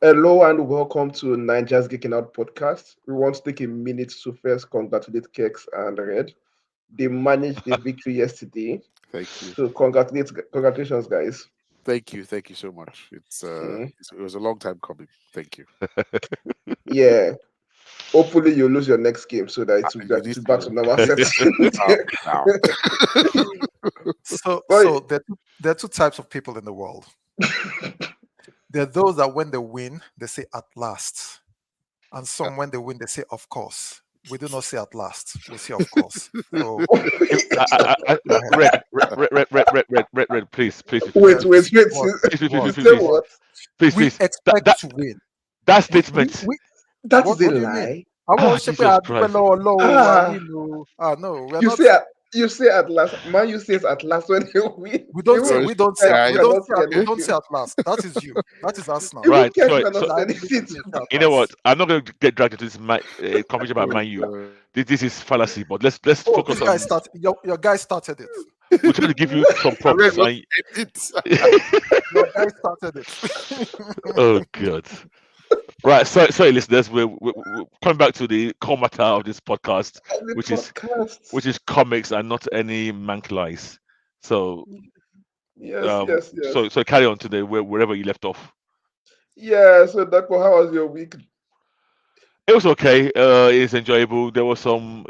Hello and welcome to Naija's Geeking Out podcast. We want to take a minute to first congratulate Kex and Red. They managed the victory yesterday. Thank you. So congratulations, guys. Thank you. Thank you so much. Mm, It was a long time coming. Thank you. yeah. Hopefully you lose your next game so that it's You back, need it's back to to normal setting. calm down. So, But so there are two types of people in the world. There are those that when they win, they say at last. And some when they win, they say of course. We do not say at last. We say of course. So If, go ahead. red, please, please, please, please, wait, please, Yes. wait, wait. What? please, please, please, You please, What? please, say please, What? what? please, We please. That expect that to win. that We statement. we That is what a what do you mean? lie. I Ah, want to say Jesus Christ. low and Ah, we know. No, we're you not. say you say at last. Man, you says at last when they win. We don't say Even No, we don't say Kex guys. cannot say we don't say anything. at last. That is you. That is us now. Even Right. Kex So, cannot so say Liability anything will to say at you know what? last. I'm not going to get dragged into this conversation about Oh Man U. God. This is fallacy. But let's Oh, focus this guy on. started. Your guy started it. We're trying to give you some Red props. was And it. Your guy started it. oh God. Right. Sorry, listeners. We're coming back to the core matter of this podcast, the which is podcast. comics and not any mank lies. So Yes, yes, yes. so carry on today wherever you left off. Yeah, so Dako, how was your week? It was okay. It's enjoyable. There was some,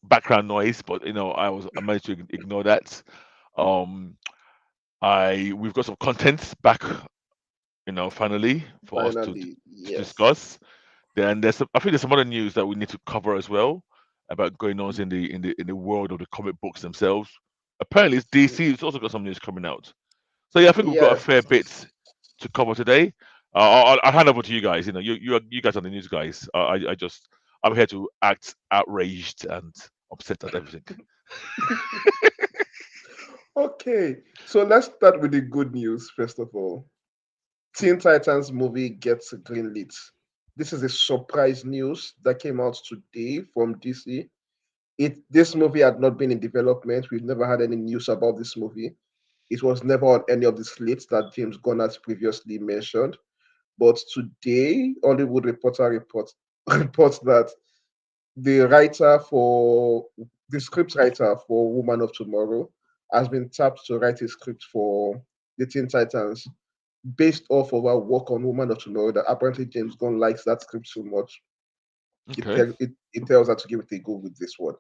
background noise, but I managed to ignore that. Um, I we've got some content back, finally for us Finally, to yes. discuss. Then I think there's some other news that we need to cover as well about going on in the world of the comic books themselves. Apparently, it's DC. It's also got some news coming out. So yeah, I think we've got a Yes. fair bit to cover today. I'll hand over to you guys. You guys are the news guys. I'm here to act outraged and upset at everything. Okay, so let's start with the good news first of all. Teen Titans movie gets greenlit. This is a surprise news that came out today from DC. This movie had not been in development. We've never had any news about this movie. It was never on any of the slates that James Gunn has previously mentioned. But today, Hollywood Reporter reports that the writer for the script writer for Woman of Tomorrow has been tapped to write a script for the Teen Titans based off of our work on Woman of Tomorrow. That apparently James Gunn likes that script so much, Okay. it tells her to give it a go with this one.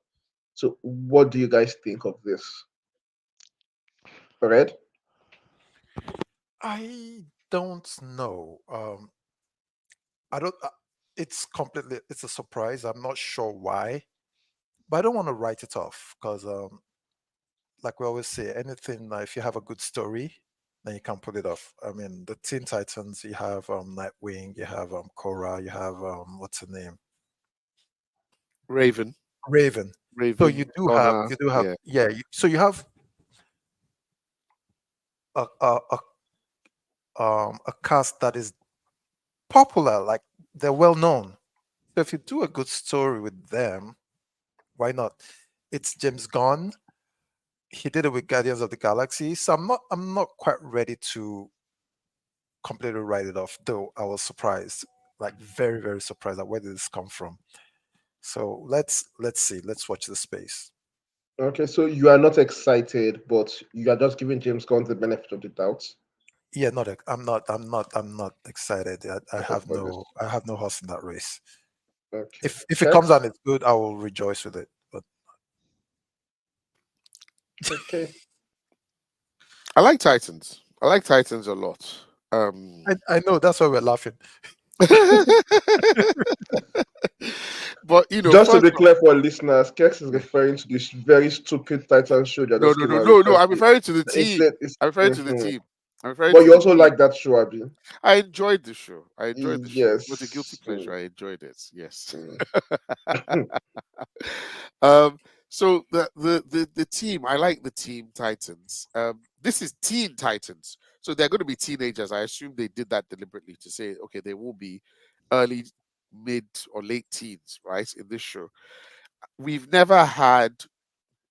So, what do you guys think of this? Red? I don't know. I don't. It's completely. It's a surprise. I'm not sure why, but I don't want to write it off because, like we always say, anything. If you have a good story, then you can pull it off. I mean, the Teen Titans. You have Nightwing. You have Korra. You have what's her name? Raven. Raven. So Raven. you Donna. do have Yeah. yeah. So you have a cast that is popular. Like they're well known. So if you do a good story with them, why not? It's James Gunn. He did it with Guardians of the Galaxy. So I'm not quite ready to completely write it off, though I was surprised. Like very, very surprised at where did this come from. So let's see. Let's watch the space. Okay, so you are not excited, but you are just giving James Gunn the benefit of the doubt Yeah, I'm not excited. I have no horse in that race. Okay. If it comes Kex? out and it's good, I will rejoice with it. But Okay. I like Titans. I like Titans a lot. Um I know that's why we're laughing. but Just to first be clear for listeners, Kex is yeah. referring to this very stupid Titan show that No, just no, came no, out no, no. I'm recently. referring to the It's, team. it's, I'm referring to the mhm. team. I'm referring But to you the also team. like that show, Abi? I enjoyed the show. I enjoyed the show. It was a guilty Yes. pleasure. I enjoyed it. Yes. Mm. um. So the team. I like the team Titans. This is Teen Titans. So they're going to be teenagers. I assume they did that deliberately to say, okay, they will be early, mid, or late teens, right? In this show, we've never had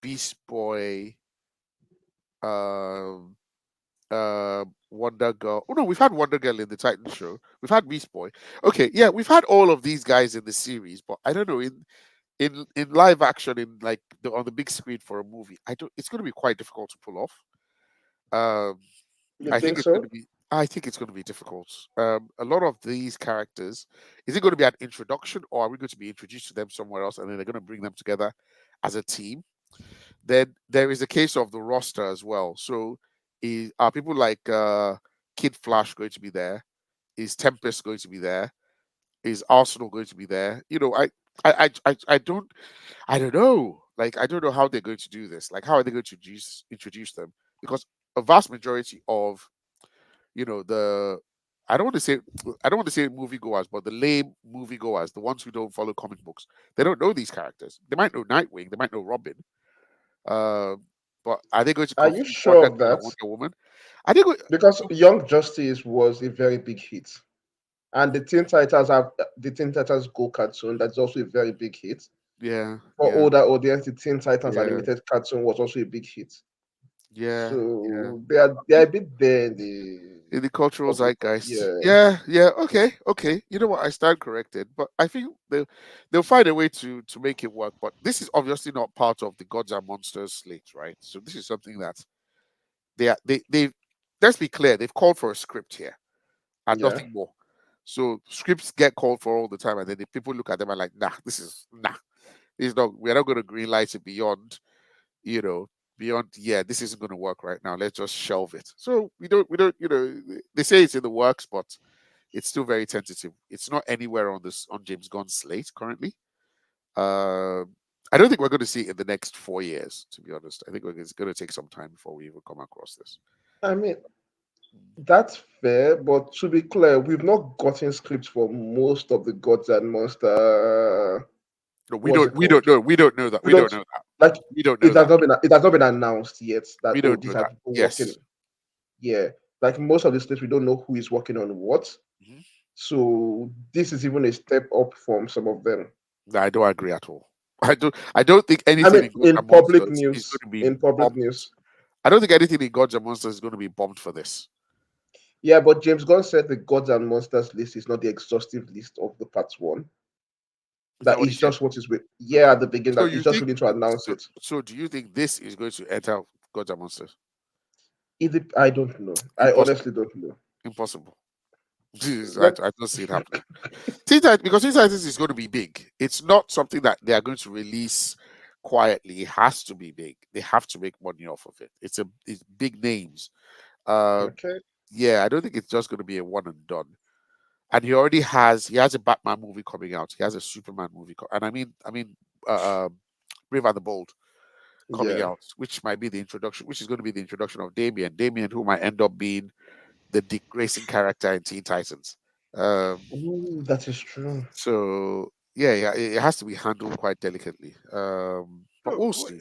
Beast Boy. Um. Wonder Girl. Oh no, we've had Wonder Girl in the Titan show. We've had Beast Boy. Okay, yeah, we've had all of these guys in the series, but I don't know in live action on the big screen for a movie. I don't. It's going to be quite difficult to pull off. Um, You I think think it's going so? to be. I think it's going to be difficult. A lot of these characters, is it going to be an introduction, or are we going to be introduced to them somewhere else, and then they're going to bring them together as a team? Then there is a case of the roster as well. So, are people like Kid Flash going to be there? Is Tempest going to be there? Is Arsenal going to be there? I don't know. Like, I don't know how they're going to do this. Like, how are they going to introduce them? Because a vast majority of the I don't want to say moviegoers, but the lame moviegoers, the ones who don't follow comic books, they don't know these characters. They might know Nightwing, they might know Robin, uh, but are they going to Are you confuse sure Wonder of Girl that? and Wonder Woman? I think, Because Young Justice was a very big hit, and the Teen Titans Go cartoon. That's also a very big hit yeah, for yeah, older audience. The Teen Titans yeah, animated cartoon was also a big hit. yeah, yeah. So they are a bit there in the In the cultural public. zeitgeist. Yeah, Yeah, yeah, okay, okay. You know what? I stand corrected, but I think they'll find a way to make it work. But this is obviously not part of the Gods and Monsters slate, right? So this is something that they let's be clear, they've called for a script here and yeah. nothing more. So scripts get called for all the time, and then the people look at them and like, nah, this is not. We're not going to green light it you know, beyond. Yeah, this isn't going to work right now. Let's just shelve it. So we don't. They say it's in the works, but it's still very tentative. It's not anywhere on James Gunn's slate currently. I don't think we're going to see it in the next 4 years. To be honest, I think it's going to take some time before we even come across this. I mean, that's fair, but to be clear, we've not gotten scripts for most of the Gods and Monster. No, we What's don't. it We don't called? know. We don't know that. We We don't don't know that. like We don't know that. it has not been announced yet that We oh don't know these are that. people working. Yes. Yeah, like most of the states, we don't know who is working on what. Mhm. So this is even a step up from some of them. No, I don't agree at all. I don't. I don't think I anything mean, in Gods and is going to be in public bombed. news, I don't think anything in Gods and Monsters is going to be bombed for this. yeah. But James Gunn said the Gods and Monsters list is not the exhaustive list of the part one. Is that That what he is said? just what is with yeah Okay. at the beginning. So That he's you just think? willing to announce So, it. so do you think this is going to enter Gods and Monsters? I don't know. I Impossible. honestly don't know. Impossible. I Let don't see it happening. Teen Titans, because Teen Titans is going to be big. It's not something that they are going to release quietly. It has to be big. They have to make money off of it. It's big names. Uh, okay. yeah, I don't think it's just going to be a one and done. And he has a Batman movie coming out. He has a Superman movie, and Brave and the Bold coming Yeah. out, which might be the introduction, which is going to be the introduction of Damien, who might end up being the Dick Grayson character in Teen Titans. Um, Ooh, that is true. so yeah, it has to be handled quite delicately. But we'll see.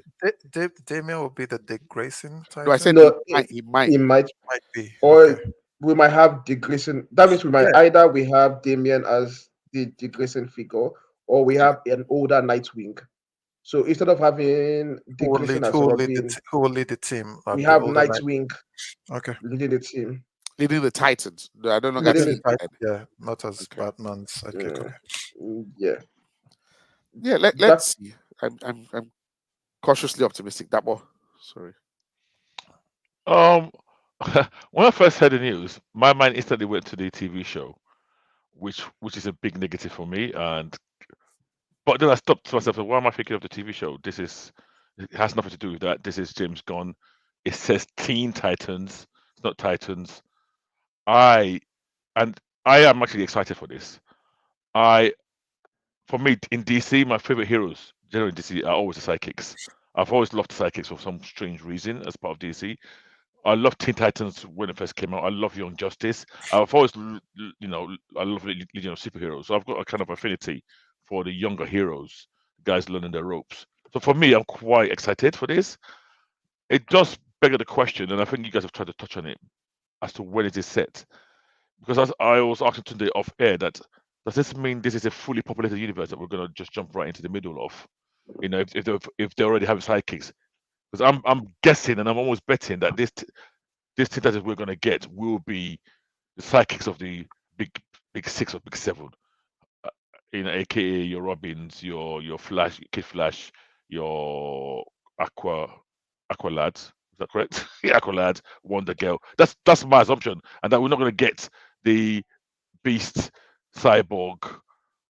Damien will be the Dick Grayson No, I Titan. said he No, might. He might. it might, Might be okay. or we might have Dick Grayson. That means we might Yeah, either we have Damien as the Dick Grayson figure, or we Yeah. have an older Nightwing. So instead of having Dick Grayson as Robin, who will lead the team? we The have older knight. Nightwing Okay. leading the team. Leading the Titans. No, I don't longer Leading Leading the see the him Titan. then. Yeah, not as Okay. Batman's sidekick. mm, Okay. yeah. Yeah. That Let's see. I'm cautiously optimistic. That one. Sorry. Um, when I first heard the news, my mind instantly went to the TV show, which is a big negative for me. And but then I stopped to myself. Why am I thinking of the TV show? It has nothing to do with that. This is James Gunn. It says Teen Titans. It's not Titans. I and I am actually excited for this. I For me in DC, my favorite heroes generally in DC are always the sidekicks. I've always loved the sidekicks for some strange reason as part of DC. I love Teen Titans when it first came out. I love Young Justice. I've always, I love Legion of Superheroes. So I've got a kind of affinity for the younger heroes, guys learning their ropes. So for me, I'm quite excited for this. It does beg the question, and I think you guys have tried to touch on it as to when it is set. Because as I was asking today off air, that does this mean this is a fully populated universe that we're gonna just jump right into the middle of? If they already have sidekicks, because I'm guessing and I'm almost betting that this team that we're going to get will be the sidekicks of the big six or big seven. AKA your Robins, your Flash, Kid Flash, your Aqua lads. Is that correct? Yeah, Aqua lads, Wonder Girl. That's my assumption, and that we're not going to get the Beast, Cyborg,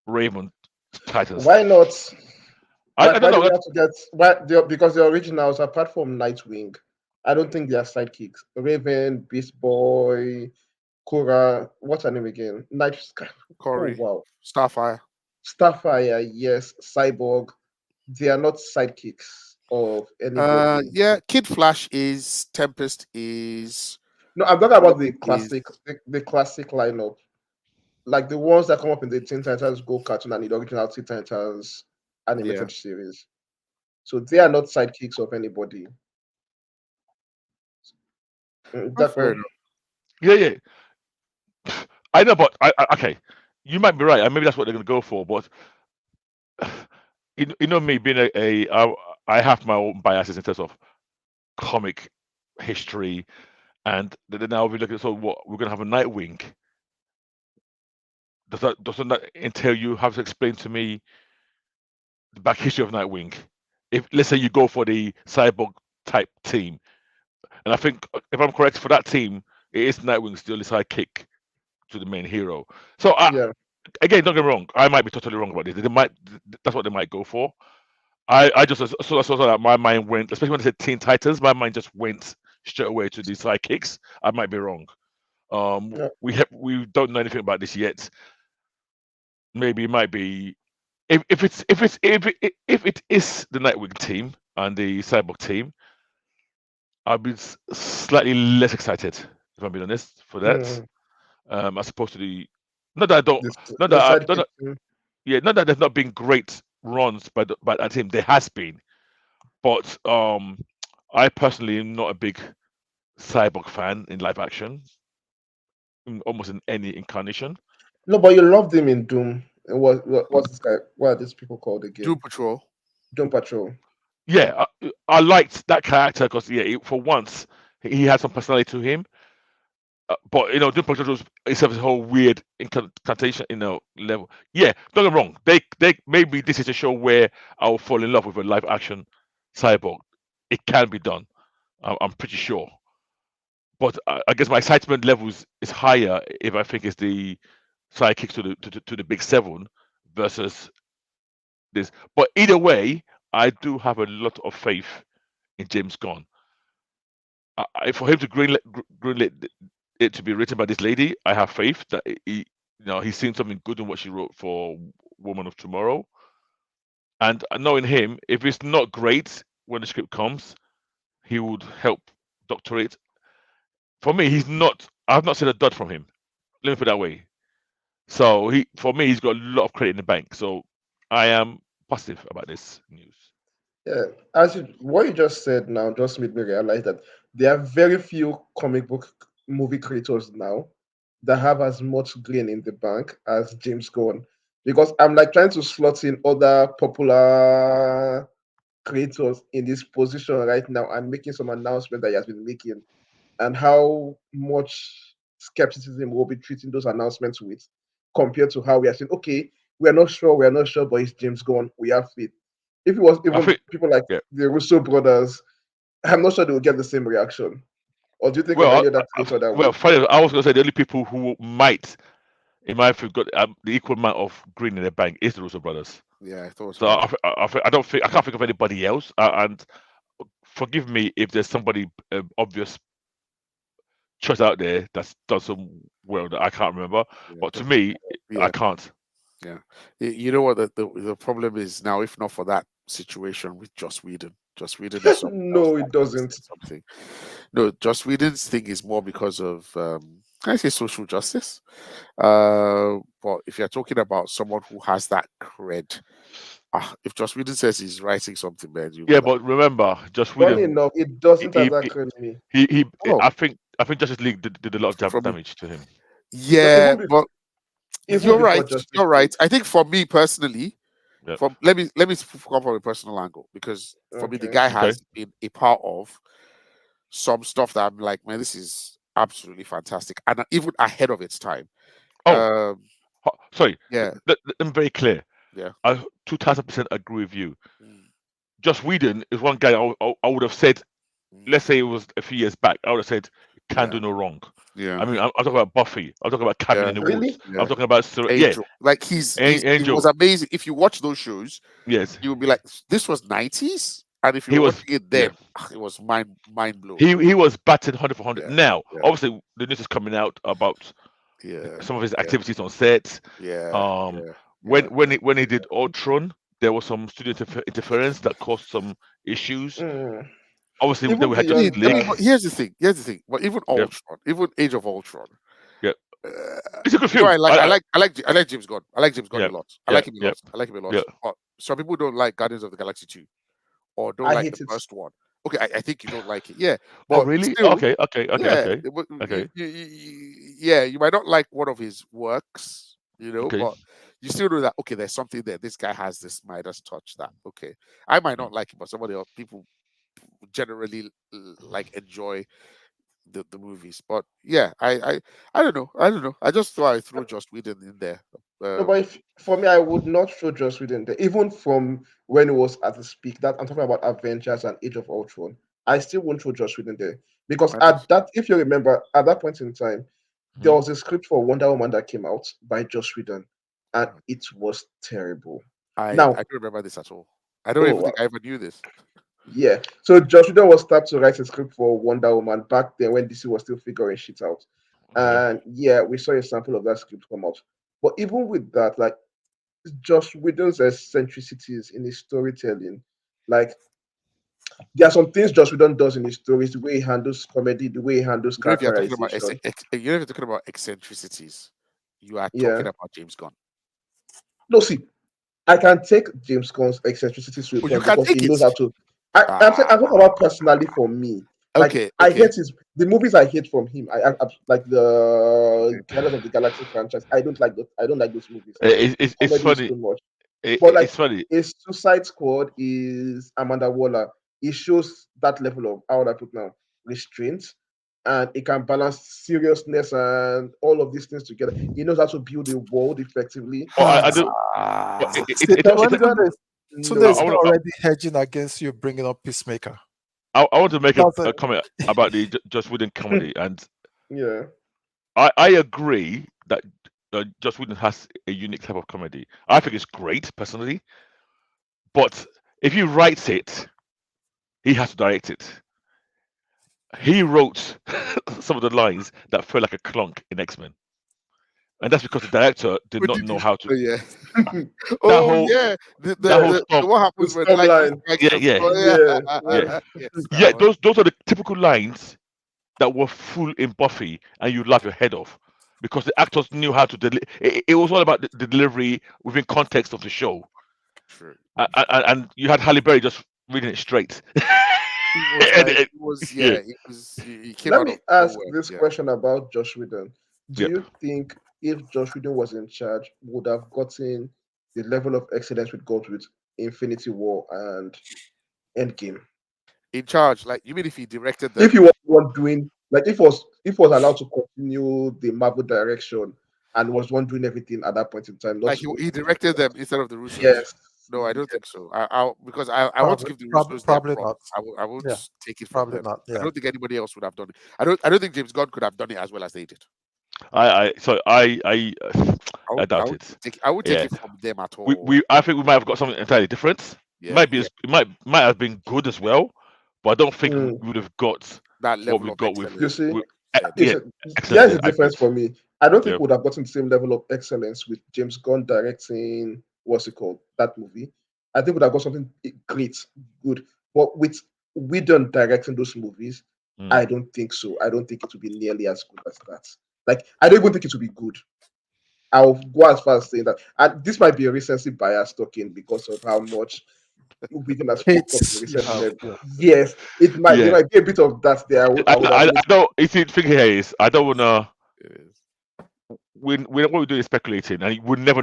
Raven Titans. Why not? I Why don't do we know. have to get because the originals, apart from Nightwing, I don't think they are sidekicks. Raven, Beast Boy, Cora, what's her name again? Night Sky. Oh Corey, wow. Starfire. Starfire, yes, Cyborg. They are not sidekicks of anybody. Yeah, Kid Flash is, Tempest is, No, I'm talking about Robin is. the classic lineup. Like the ones that come up in the Teen Titans Go cartoon and the original Teen Titans Yeah. animated series. So they are not sidekicks of anybody. That's fair D'accord. enough. Yeah. I know, but okay, you might be right, and maybe that's what they're going to go for. But you know me being I have my own biases in terms of comic history, and then now we look at, so what we're going to have a Nightwing. Doesn't that entail you have to explain to me the back history of Nightwing? If let's say you go for the cyborg type team, and I think if I'm correct for that team, it is Nightwing's the only sidekick to the main hero. So Yeah. again, don't get me wrong, I might be totally wrong about this. They might that's what they might go for. I just so that my mind went, especially when I said Teen Titans, my mind just went straight away to the sidekicks. I might be wrong. Yeah. We don't know anything about this yet. Maybe it might be if it is the Nightwing team and the Cyborg team, I'll be slightly less excited, if I'm being honest, for that. Mm. As opposed to the not that I don't This not the that I, sidekick. yeah, not that there's not been great runs by that team. There has been, but I personally am not a big Cyborg fan in live action, almost in any incarnation. No, but you loved him in Doom. What's this guy? What are these people called Doom again? Patrol. Doom Patrol. Yeah, I liked that character because yeah, for once he had some personality to him. But Doom Patrol was itself a whole weird incantation, level. Yeah, don't get me wrong. They maybe this is a show where I'll fall in love with a live action cyborg. It can be done. I'm pretty sure. But I guess my excitement levels is higher if I think it's the sidekicks to the big seven versus this. But either way, I do have a lot of faith in James Gunn. For him to greenlit it to be written by this lady, I have faith that he's seen something good in what she wrote for Woman of Tomorrow. And knowing him, if it's not great when the script comes, he would help doctor it. For me, he's not. I've not seen a dud from him. Let me put it that way. So for me, he's got a lot of credit in the bank. So I am positive about this news. Yeah. What you just said now just made me realize that there are very few comic book movie creators now that have as much grain in the bank as James Gunn. Because I'm like trying to slot in other popular creators in this position right now and making some announcement that he has been making, and how much skepticism we'll be treating those announcements with compared to how we are saying, okay, we're not sure, but it's James Gunn, we have faith. If it was I even think, people like yeah. the Russo brothers, I'm not sure they will get the same reaction. Or do you think of Well, any other creator that would? funny, I was going to say the only people who might, in my opinion, got the equal amount of green in the bank is the Russo brothers. Yeah, I thought So so. I can't think of anybody else. And forgive me if there's somebody obvious choice out there that's done some well that I can't remember. Yeah, But to me, I yeah, can't. yeah. You know what the problem is now? If not for that situation with Joss Whedon, Joss Whedon is someone else No, that it needs doesn't. something. No, Joss Whedon's thing is more because of can I say social justice? But if you're talking about someone who has that cred, if Joss Whedon says he's writing something, man, you know Yeah, that. but remember, just Funny Whedon, enough, it he doesn't have he that credit to me. he. Oh, I think Justice League did a lot of for me, damage to him. No, yeah, but even you're before right. Justice You're League. right. I think for me personally, Yeah. let me come from a personal angle because for me the Okay. guy Okay. has been a part of some stuff that I'm like, man, this is absolutely fantastic, and even ahead of its time. Oh, Um, sorry. yeah, I'm very clear. yeah. I 2000% agree with you. Mm, Joss Whedon is one guy I would have said, let's mm, say it was a few years back, I would have said, can yeah, do no wrong. yeah, I mean, I'm talking about Buffy. I'm talking about Cabin yeah, in the Really? Woods. I'm yeah. talking about, yeah, Angel, like he was Angel. amazing. If you watch those shows, Yes. you would be like, this was 90s, and if you He were was, watching it yeah. then, it was mind blowing. He was batted 100 for 100. Yeah, Now, yeah, obviously, the news is coming out about yeah, some of his yeah, activities on set. yeah, Um, yeah, when yeah. he did Ultron, there was some studio interference that caused some issues. Mm. Obviously, then Even we had I Justice beyond mean, that, League. but here's the thing. Here's the thing. But even Yeah, Ultron, even Age of Ultron, yeah. uh, It's a good you know, film. I like James Gunn. I like James Gunn Yeah, a lot. I yeah, like him a yeah, lot. I like him a lot. yeah. But some people don't like Guardians of the Galaxy 2 or don't I like the hate it. first one. Okay, I think you don't like it. Yeah, Oh, but really? still, Okay, okay, okay, yeah, okay, okay, yeah, you might not like one of his works, okay. but you still know that okay, there's something there. This guy has this Midas touch that okay. I might Mm. not like it, but somebody else, people generally like enjoy the movies. But yeah, I don't know. I don't know. I just thought I threw Joss Whedon in there. No, Uh, but for me, I would not throw Joss Whedon there. Even from when it was at its peak, that I'm talking about Avengers and Age of Ultron, I still won't throw Joss Whedon there. Because I at just that, if you remember, at that point in time, there Mhm. was a script for Wonder Woman that came out by Joss Whedon, and it was terrible. I Now, don't remember this at all. I don't oh even wow, think I ever knew this. yeah. So Joss Whedon was tapped to write a script for Wonder Woman back then when DC was still figuring shit out. Okay. And yeah, we saw a sample of that script come out. But even with that, like Joss Whedon's eccentricities in his storytelling. Like there are some things Joss Whedon does in his stories, the way he handles comedy, the way he handles You know, if you're talking about characterization. you know, if you're talking about eccentricities, you are talking Yeah. about James Gunn. No, see, I can take James Gunn's eccentricities to a Oh, you point can because he take knows it. how to. I'm talking Ah, about personally for me. Like okay, I okay, hate the movies I hate from him. I like okay. the Guardians of the Galaxy franchise. I don't like I don't like those movies. The It's comedy is funny. too much. But like It's funny. a Suicide Squad is Amanda Waller. It shows that level of how would I put now restraint, and it can balance seriousness and all of these things together. He knows how to build a world effectively. Oh, I do. But Ah, See, it, Tunde No, is I want to already hedging against you bringing up Peacemaker. I want to make Because a comment about the Joss Whedon comedy, and yeah, I agree that Joss Whedon has a unique type of comedy. I think it's great personally, but if he writes it, he has to direct it. He wrote some of the lines that felt like a clunk in X-Men, and that's because the director did what not did know you? how to. Oh, yeah. That Oh whole yeah. The, the, that yeah, whole the, storm. the what the happens when lightning storyline. strikes Yeah, the yeah, floor? Yeah, yeah, yeah. Yes, that yeah. one. Those are the typical lines that were full in Buffy, and you laugh your head off because the actors knew how to deliver. It was all about the delivery within context of the show, True. and you had Halle Berry just reading it straight. It was And like it was yeah, yeah. It was. He came Let out me of ask nowhere. this Yeah. question about Josh Whedon. Do yeah. you think if Josh Whedon was in charge, would have gotten the level of excellence we got with Infinity War and Endgame? In charge, like you mean if he directed If them? he was one doing like if was allowed to continue the Marvel direction and was one doing everything at that point in time, not Like to go he to directed them instead of the Russos. yes, No, I don't yes. think so. I because I want to probably, give the probably, Russos their probably props. not. I won't Yeah, take it from probably them. not. I Yeah. don't think anybody else would have done it. I don't think James Gunn could have done it as well as they did. I doubt it. I would take Yeah, it from them at all. I think we might have got something entirely different. Yeah, yeah. It might have been good as well, but I don't think we Mm. would have got That what level we of got You excellence. see, with Yeah, okay, yeah, so excellence. here's Yeah, the I agree. difference for me. I don't think Yeah, we would have gotten the same level of excellence with James Gunn directing what's it called that movie. I think we would have got something great, good. But with Whedon directing those movies, mm. I don't think so. I don't think it will be nearly as good as that. Like I don't even think it will be good. I'll go as far as saying that. And this might be a recency bias talking because of how much Whedon has fucked up in Hates you recent have. years. Yeah. Yes, there Yeah. might be a bit of that there. I would have I made don't. You see, the thing here is I don't wanna. it is. what we're doing is speculating, and we're never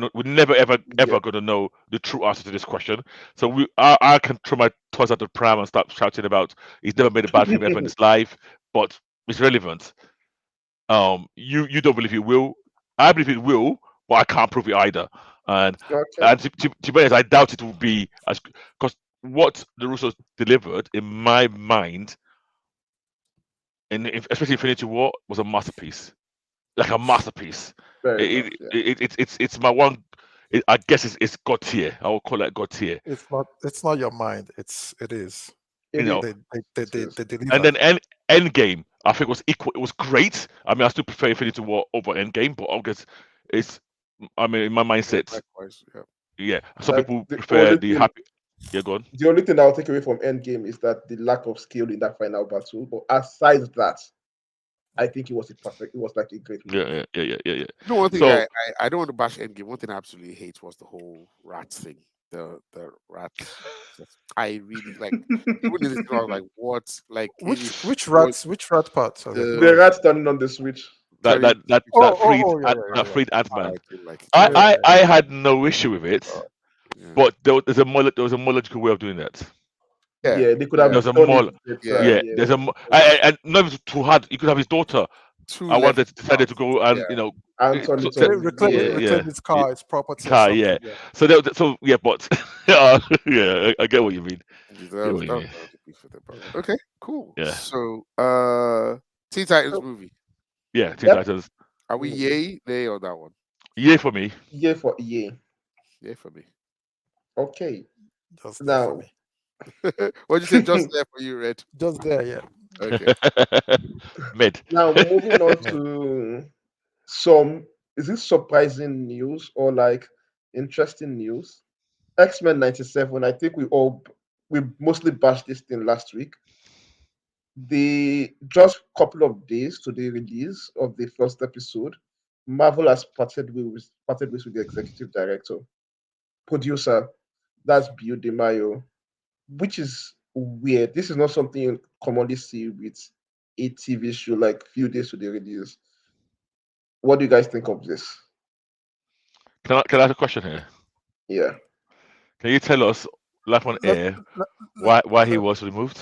ever Yeah. ever going to know the true answer to this question. So I can throw my toys at the pram and start shouting about he's never made a bad film ever in his life, but it's relevant. You don't believe it will. I believe it will, but I can't prove it either. And Okay. to be honest, I doubt it will be as because what the Russos delivered in my mind, especially Infinity War, was a masterpiece, like a masterpiece. Fair enough. Yeah. It's my one. I guess it's God tier. I will call it God tier. It's not your mind. It is. You It know, is. They It is. and delivered. then Endgame, I think was equal. It was great. I mean, I still prefer Infinity War over Endgame, but I guess it's. I mean, in my Yeah, mindset, likewise. Yeah. yeah. Some Like people the prefer only the thing, happy. Yeah, go on. the only thing I'll take away from Endgame is that the lack of skill in that final battle. But aside that, I think it was a perfect. It was like a great movie. Yeah. You know, one thing So I don't want to bash Endgame. One thing I absolutely hate was the whole rats thing. The rats. I really like. Even in this, I was like, what? Like, if what Which rat part? Okay. the The rat standing on the switch. that turning that that Oh, that switch, freed yeah, that freed Ant I Man. didn't like it. yeah, yeah, I had no issue with it, Yeah. but there was a more logical way of doing that. Yeah. Yeah, they could Yeah. have There's a done it more better. Yeah. yeah. Yeah. There's a and not even too hard. You could have his daughter. Two I left wanted decided out. to go Yeah. and Anthony so, reclaim Yeah. yeah his car, his property or car yeah. something. Yeah. So yeah, but yeah, I get what you mean. Get what you mean. That was a beef with it, but okay, cool. Yeah, So, Teen Titans So, movie. yeah. Teen yep. Titans. Are we yay, nay on that one? Yeah, for me. Yeah for yeah. Yay for me. Okay. Just there for Now, me. What'd you say? Just there for you, Red. Just there, yeah. Okay. Mid. now moving on Yeah. to some is this surprising news or like interesting news? X-Men 97. I think we mostly bashed this thing last week. The just couple of days to the release of the first episode, Marvel has parted ways with the executive director, producer. That's Bill DeMaio, which is weird. This is not something you commonly see with a TV show like few days to the release. What do you guys think of this? Can I ask a question here? Yeah. Can you tell us, live on Let, air, let, why he let, was removed?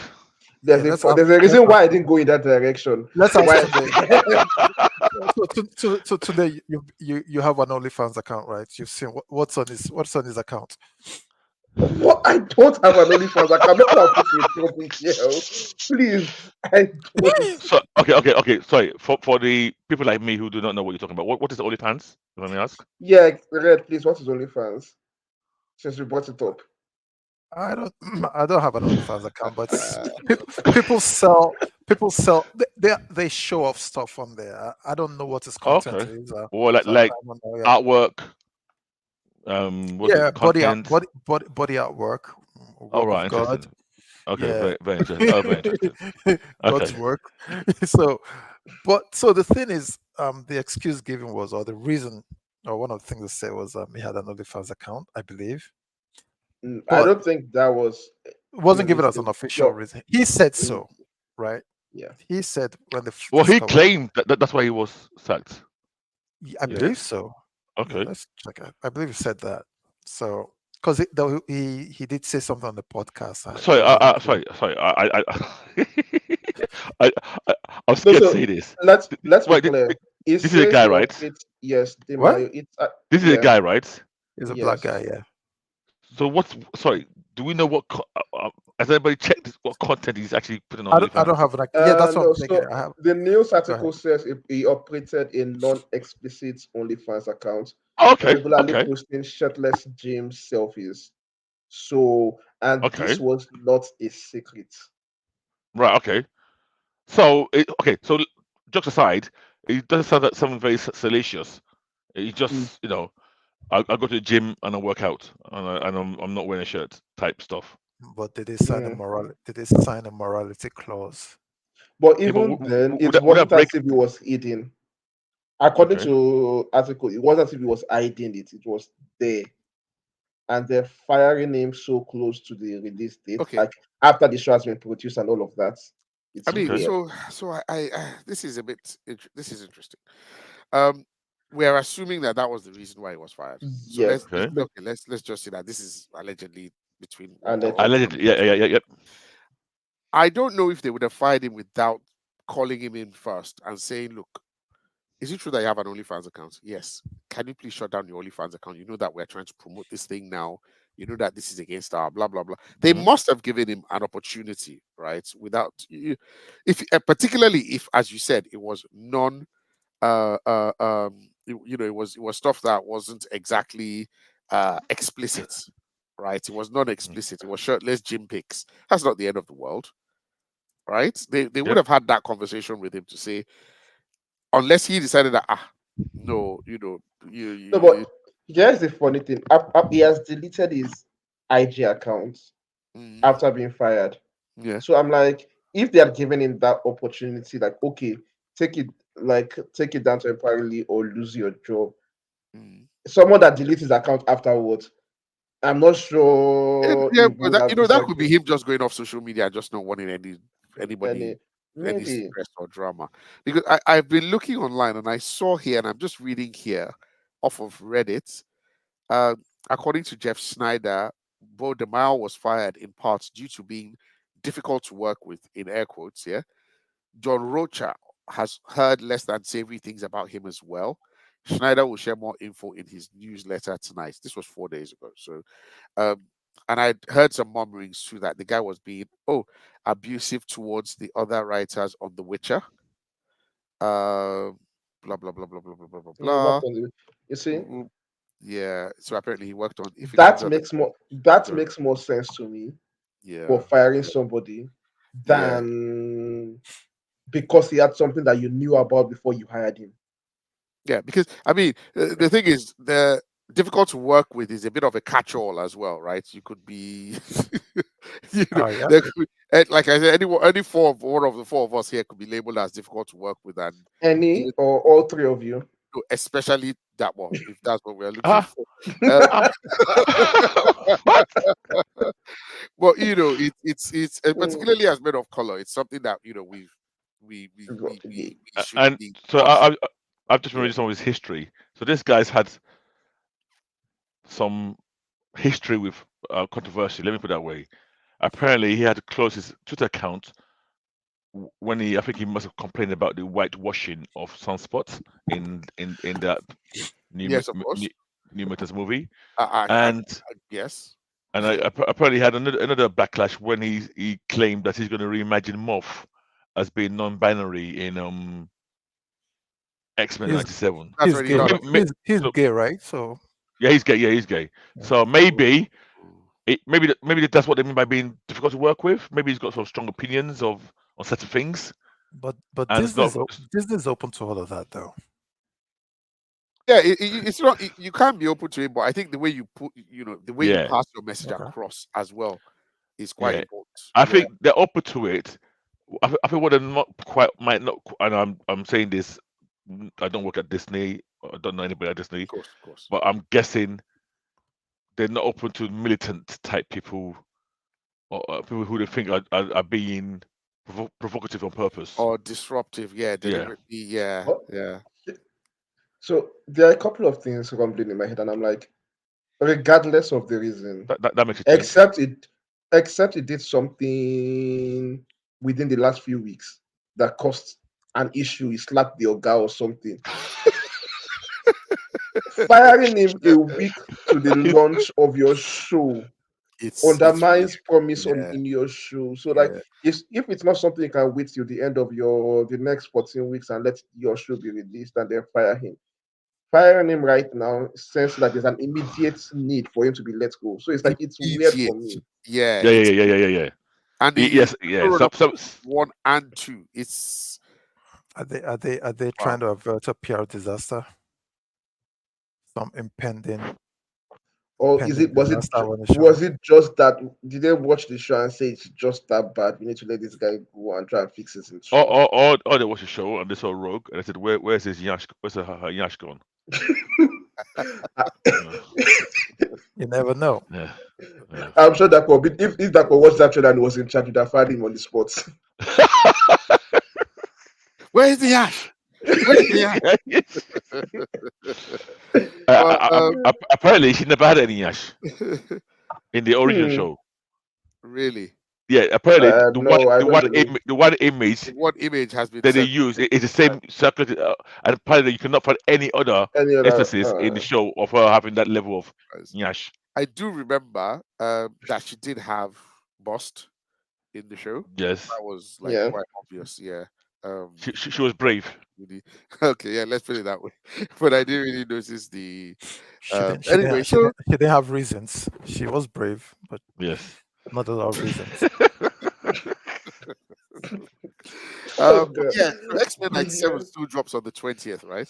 yeah, There's a reason why I didn't go in that direction. let's ask Why? today. So today you have an OnlyFans account, right? You've seen what's on his account. What? I don't have an OnlyFans account. Make sure I put in trouble here. Oh. Please, I don't. So okay. Sorry for the people like me who do not know what you're talking about. What is OnlyFans? Let me ask. Yeah, Red, please. What is OnlyFans? Since we brought it up. I don't I don't have an OnlyFans account, but Uh, people sell they show off stuff on there. I don't know what his content Okay. is. Or So like I don't know, yeah. artwork. What's it? Yeah, Content. body artwork, All work right. of God. Interesting. Okay. Yeah, Very interesting. Oh, very interesting. Okay. God's work. So the thing is, the excuse given was, or the reason, or one of the things they said was, he had an OnlyFans account, I believe, I but don't think that was it wasn't given as realistic. an official Well, reason. He said mm, so, right? yeah. He said when they Well, he discovered, claimed that's why he was sacked. I He Yeah. believe did. so. Yeah, Okay. let's check it. I believe he said that. So, because he did say something on the podcast. Sorry. There was an interview. Sorry. I, I I'm No, scared to so say this. let's be Wait. clear. It This is a says guy, he right? operates. Yes, What? Demayo. It's This is a yeah. guy, right? He's a black Yes. guy, yeah. So what's sorry? Do we know what? Has anybody checked what content he's actually putting on I don't OnlyFans? have yeah, that's what I'm No. thinking. So I have. the news Go ahead. article says he operated a non-explicit OnlyFans account, Okay. regularly Okay. posting shirtless gym selfies. So, and this Okay. was not a secret. Right. Okay. So okay. So jokes aside, it doesn't sound like something very salacious. He Mm, just I go to the gym and I work out and I'm not wearing a shirt type stuff. But did they sign a mm. morality clause? But Yeah, but even then, would it that wasn't break? as if he was hiding. According Okay. to article, it wasn't as if he was hiding it. It was there, and they're firing him so close to the release date, Okay. like after the show has been produced and all of that. I It's mean, Okay. weird. so I this is a bit this is interesting. Um, we're assuming that that was the reason why he was fired. So Yes. Okay. let's just say that this is allegedly between Allegedly. Allegedly, yeah. I don't know if they would have fired him without calling him in first and saying, "Look, is it true that you have an OnlyFans account? Yes. Can you please shut down your OnlyFans account? You know that we're trying to promote this thing now. You know that this is against our blah blah blah." They Mhm. must have given him an opportunity, right? Without if particularly if, as you said, it was non it was stuff that wasn't exactly explicit, right? It was not explicit. It was shirtless gym pics. That's not the end of the world, right? They would Yep. have had that conversation with him to say, unless he decided that no, No, but here's the funny thing. He has deleted his IG account mm, after being fired. yeah, So I'm like, if they had given him that opportunity, like, okay, take it take it down temporarily or lose your job. mm. Someone that deletes his account afterwards, I'm not sure Yeah, he but would have that could disagreed. be him just going off social media and just not wanting anybody Any any maybe stress or drama. Because I've been looking online and I saw here, and I'm just reading here off of Reddit. Uh, According to Jeff Snyder, Bo DeMille was fired in part due to being difficult to work with, in air quotes. Yeah, John Rocha has heard less than savory things about him as well. Schneider will share more info in his newsletter tonight. This was 4 days ago. So, and I heard some murmurings too that the guy was being abusive towards the other writers on The Witcher. Blah blah blah blah blah blah blah blah he blah. worked on it. You see, Mm, yeah. So apparently he worked on If It Ends on that the makes more sense to me for yeah firing somebody yeah than because he had something that you knew about before you hired him. yeah because I mean the thing is the difficult to work with is a bit of a catch-all as well, right? You could be Oh yeah. there could be, like I said, any one of the four of us here could be labeled as difficult to work with, and Any even or all three of you. especially that one, if that's what we're looking Ah, for. Um, ah, what? well, it's Mm, particularly as men of color, it's something that we should And be so thoughtful. I've just Yeah. remembered some of his history. So this guy's had some history with controversy. Let me put it that way. Apparently, he had to close his Twitter account when I think he must have complained about the whitewashing of sunspots in that new Yes, of course. New Mutants movie, I and yes. apparently had another backlash when he claimed that he's going to reimagine Moth as being non-binary in X-Men He's '97. That's he's already gay. done. Right? He's So gay, right? So yeah, he's gay. Yeah, he's gay. yeah. So maybe that's what they mean by being difficult to work with. Maybe he's got sort of strong opinions on certain things, But and it's not. Disney's open to all of that though. Yeah, it's not. You can't be open to it, but I think the way you put, the way you Yeah, pass your message Okay. across as well is quite yeah. important. I Yeah, think they're open to it. I think what they're not quite might not, and I'm saying this. I don't work at Disney. I don't know anybody at Disney, of course. but I'm guessing they're not open to militant type people or people who they think are being provocative on purpose. Or disruptive. Yeah, Yeah. deliberately. Yeah, Well, yeah. so there are a couple of things rumbling in my head, and I'm like, regardless of the reason, That makes you think. except it did something within the last few weeks that caused an issue. He slapped the Oga or something. Firing him a week to the launch of your show It's weird. undermines promise on Yeah, in your show. So like yeah. if it's not something you can wait till the end of the next 14 weeks and let your show be released and then fire him. Firing him right now sends that there's an immediate need for him to be let go. So it's like it's weird for Immediate. me. Yeah, Yeah, it's yeah. and Yes, it's yeah. thrown So, up so one and two. It's Are they wow. trying to avert a PR disaster? Some Or is impending it disaster on the show. was it just that did they watch the show and say it's just that bad? We need to let this guy go and try and fix it himself. or they watched the show and they saw Rogue and they said, where's his Yash? Where's her Yash gone? Yeah, You never know. yeah, yeah. I'm sure that could be if that could watch that trailer and was in charge, would have fired him on the spot. Where's the ash? Where's the ash? Well, Apparently, she never had any yash in the original Hmm. show. really, Yeah, apparently No, I don't believe. the one image the one image has been that they sent. use is the same circuit, and apparently you cannot find any other Any other? instances in the show of her having that level of As- yash. I do remember that she did have bust in the show. Yes, That was like Yeah. quite obvious. Yeah. she was brave. Really. Okay. Yeah. Let's put it that way. But I didn't really notice the. She didn't. She Anyway, didn't. She so didn't. She didn't have reasons. She was brave, but Yes. not a lot of reasons. Oh God. yeah. So X-Men '97 Yeah. still drops on the 20th, right?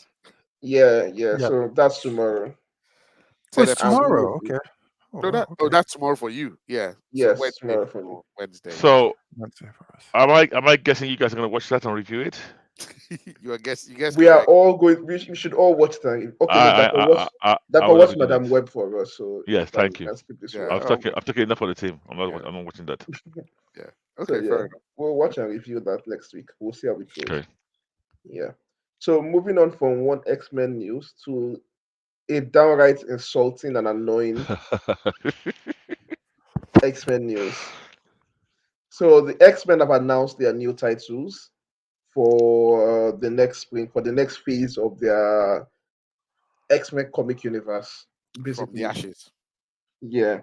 Yeah. Yeah. Yeah. So that's tomorrow. Oh, 10 it's And episodes. we will tomorrow. be, Okay. Oh, No, wow, okay. that's tomorrow for you. Yeah. So yes, Wednesday tomorrow for me. for Wednesday. So Wednesday for us. am I guessing you guys are gonna watch that and review it? You guess We are correct. all going. We should all watch that. Okay, no, I Dako will not watch be doing Madam it. Web for us, so Yes, that we thank you. can skip this Yeah. one. I've taken enough for the team. Yeah. I'm not watching that. Yeah. So Okay. yeah, Fair enough. we'll watch and review that next week. We'll see how it goes. Okay. Yeah. So moving on from one X-Men news to a downright insulting and annoying X-Men news. So the X-Men have announced their new titles for the next spring, for the next phase of their X-Men comic universe. From the Basically, ashes. yeah.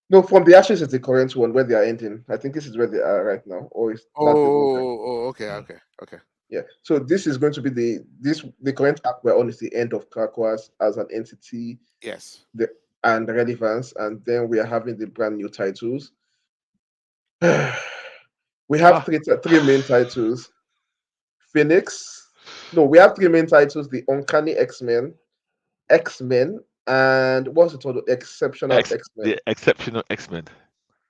No, from the Ashes is the current one where they are ending. I think this is where they are right now, or is that the one? Okay. Okay. Okay. Yeah. So this is going to be the current arc we're on is the end of Krakoa as an entity, Yes. the and relevance, and then we are having the brand new titles. We have Ah, three main titles. Phoenix. No, we have three main titles: the Uncanny X-Men, X-Men, and what's it called? Exceptional X-Men. the exceptional X-Men.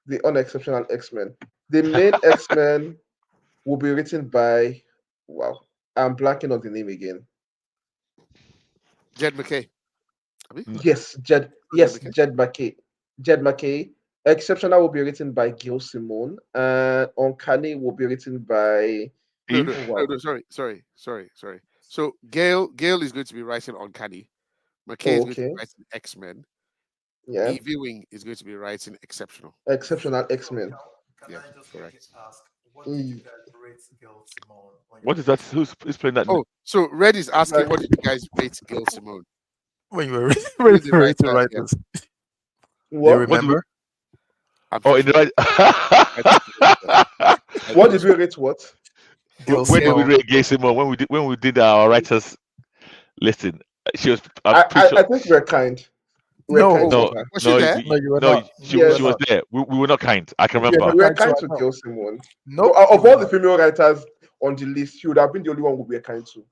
The unexceptional X-Men. The main X-Men will be written by wow. I'm blanking on the name again. Jed McKay. Abi? Yes, Jed. Jed Yes, McKay. Jed McKay. Jed McKay. Exceptional will be written by Gil Simone, and Uncanny will be written by No, Eve. no, oh no, wow. no. Sorry. So Gail is going to be writing Uncanny. McKay Oh, is going to be okay. writing X-Men. Yeah. Evie Wing is going to be writing Exceptional. Exceptional X-Men. Can Yeah, I just correct. ask, what did you Mm, guys rate Gail Simone What is that? Who's playing that? Oh, so Red is asking, like what did you guys rate Gail Simone? when you were Who when is you the were to writer? write Yeah, this? Do you what? What did we? remember? I'm Oh, sure in she the knows. right. I think she knows that. I What think did she we rate? What? Gail When did we Simone. rate Gay Simone? When we did our writers listing, she was. I'm pretty I sure. think we're kind. We're kind No, to No, her. was she no, there? no, you were no. not. She You were Yes, was not. there. We were not kind. I can You yes, were remember. not we were kind to kind her. to No, Gail Simone. No, nope, you of were all the not. female writers on the list, she would have been the only one we were kind to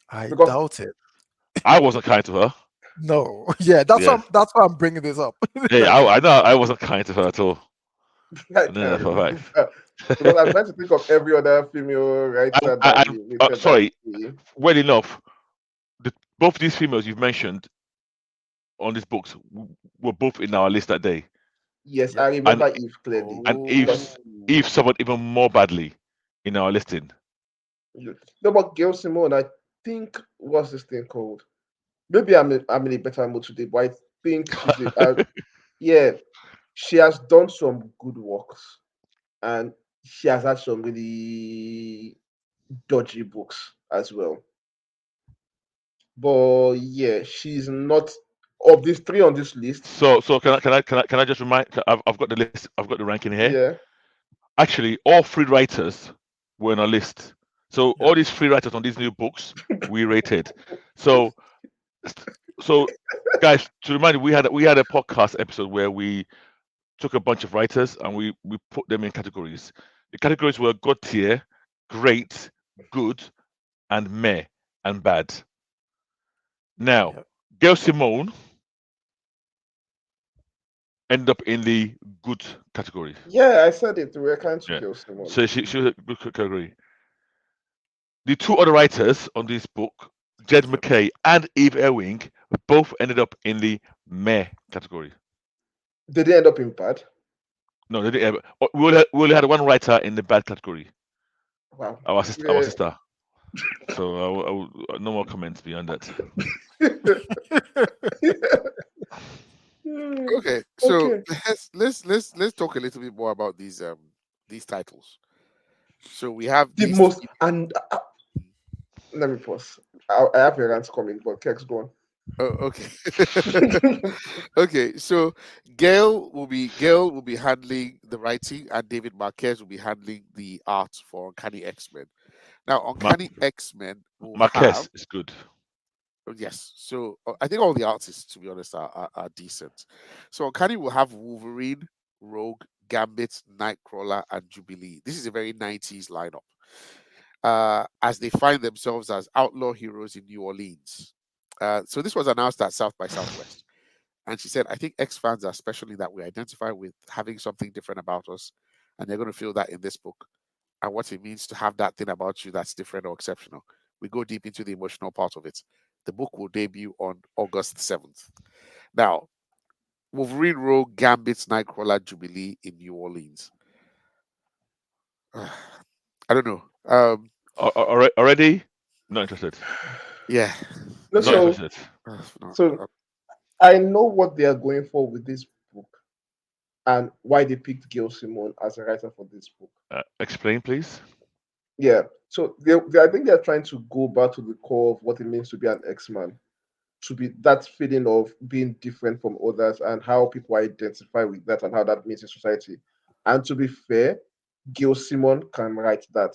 I because doubt it. I wasn't kind to her. No, yeah, that's why Yeah, that's why I'm bringing this up. yeah. I know I wasn't kind to her at all. I No, can't for right. remember. Because I'm trying to think of every other female writer that And we rated that sorry, way. well enough. Both these females you've mentioned on these books were both in our list that day, Yes, Yep. I and remember Eve clearly. and Because Eve suffered even more badly in our listing. no, but Gail Simone, I think what's this thing called? Maybe I'm in a better mood today, but I think she's yeah, she has done some good works and she has had some really dodgy books as well. But yeah, she's not of these three on this list. So can I just remind? I've got the list. I've got the ranking here. Yeah, Actually, all three writers were on our list. So Yep. all these three writers on these new books we rated. So so guys, to remind you, we had a podcast episode where we took a bunch of writers and we put them in categories. The categories were God tier, great, good, and meh and bad. Now, Yep. Gail Simone ended up in the good category. yeah, I said it. We're kind to Yeah. Gail Simone. So she was a good category. The two other writers on this book, Jed Yep. McKay and Eve Ewing, both ended up in the meh category. Did they end up in bad? No, they didn't. We only had one writer in the bad category, Wow. our Yeah. sister. So no more comments beyond that. Okay, so Okay. let's talk a little bit more about these titles. So we have The these most three. and let me pause. I have a rant coming, but Kex go Oh, okay. on. Okay, so Gail will be handling the writing, and David Marquez will be handling the art for Uncanny X-Men. Now, Ma- Uncanny X-Men will have. Marquez is good. Yes, so I think all the artists, to be honest, are decent. So Uncanny will have Wolverine, Rogue, Gambit, Nightcrawler, and Jubilee. This is a very 90s lineup. As they find themselves as outlaw heroes in New Orleans. So this was announced at South by Southwest. And she said, I think X fans are especially that we identify with having something different about us. And they're going to feel that in this book and what it means to have that thing about you that's different or exceptional. We go deep into the emotional part of it. The book will debut on August 7th. Now, Wolverine Rogue Gambit's Nightcrawler Jubilee in New Orleans. I don't know. Already, not interested. Yeah, No, Not yeah. so interested. No, so I know what they are going for with this book and why they picked Gail Simone as a writer for this book. Explain, please. Yeah. So I think they're trying to go back to the core of what it means to be an X-Man, to be that feeling of being different from others and how people identify with that and how that means in society. And to be fair, Gail Simone can write that.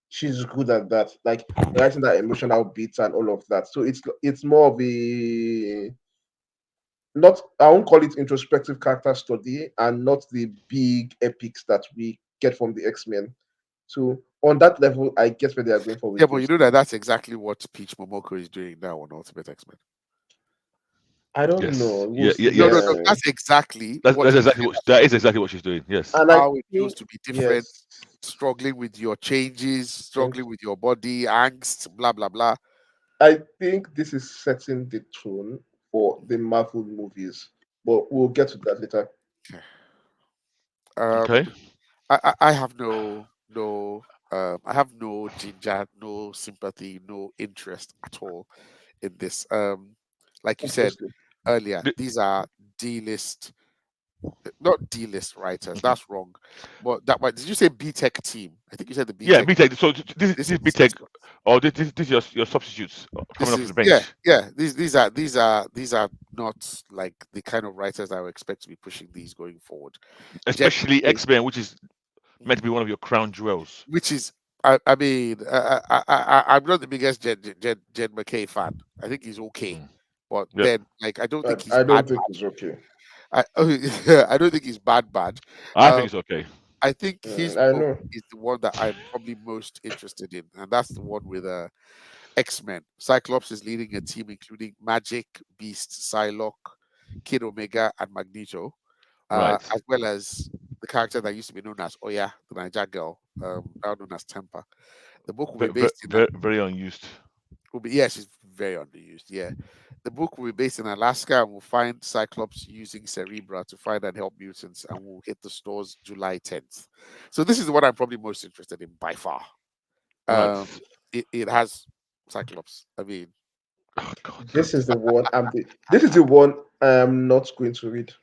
She's good at that, like writing that emotional beats and all of that. So it's more of a not I won't call it introspective character study and not the big epics that we get from the X-Men. So on that level, I guess where they are going for yeah, with but you Ghost. know that that's exactly what Peach Momoko is doing now on Ultimate X-Men. I don't Yes. know. We'll Yeah. see. No, no, Yeah. no. Yes. That's exactly That's, what that's she's exactly doing. what that is exactly what she's doing. Yes. And I How it feels think to be different, yes. struggling with your changes, Thank struggling with your body, angst, blah blah blah. I think this is setting the tone for the Marvel movies, but we'll get to that later. Um, Okay. I have I have no ginger, no sympathy, no interest at all in this. Like you said Obviously, earlier, The- these are D-list, not D-list writers. mhm. That's wrong. But that did you say B-Tech team? I think you said the Yeah, B-Tech. B-Tech. So This this is B-Tech, or this your substitutes coming this off the is yeah, bench, yeah. These are not like the kind of writers I would expect to be pushing these going forward. Jed especially McKay, X-Men, which is meant mhm, to be one of your crown jewels. which is I mean I'm not the biggest Jed McKay fan. I think he's okay, Mm. but Yep. then like I don't think he's I bad don't think bad. it's okay. I don't think he's bad bad. I think Um, it's okay. I think his I book know. is the one that I'm probably most interested in, and that's the one with X-Men. Cyclops is leading a team including Magic, Beast, Psylocke, Kid Omega, and Magneto, Right. as well as the character that used to be known as Oya, the Naija girl, now known as Temper. The book will be Very, based in very, very unused. will be yeah, she's very underused. Yeah, the book will be based in Alaska and will find Cyclops using Cerebra to find and help mutants, and will hit the stores July 10th. So this is the one I'm probably most interested in by far. Right. Um, it has Cyclops. I mean, Oh God. This is the one I'm not going to read.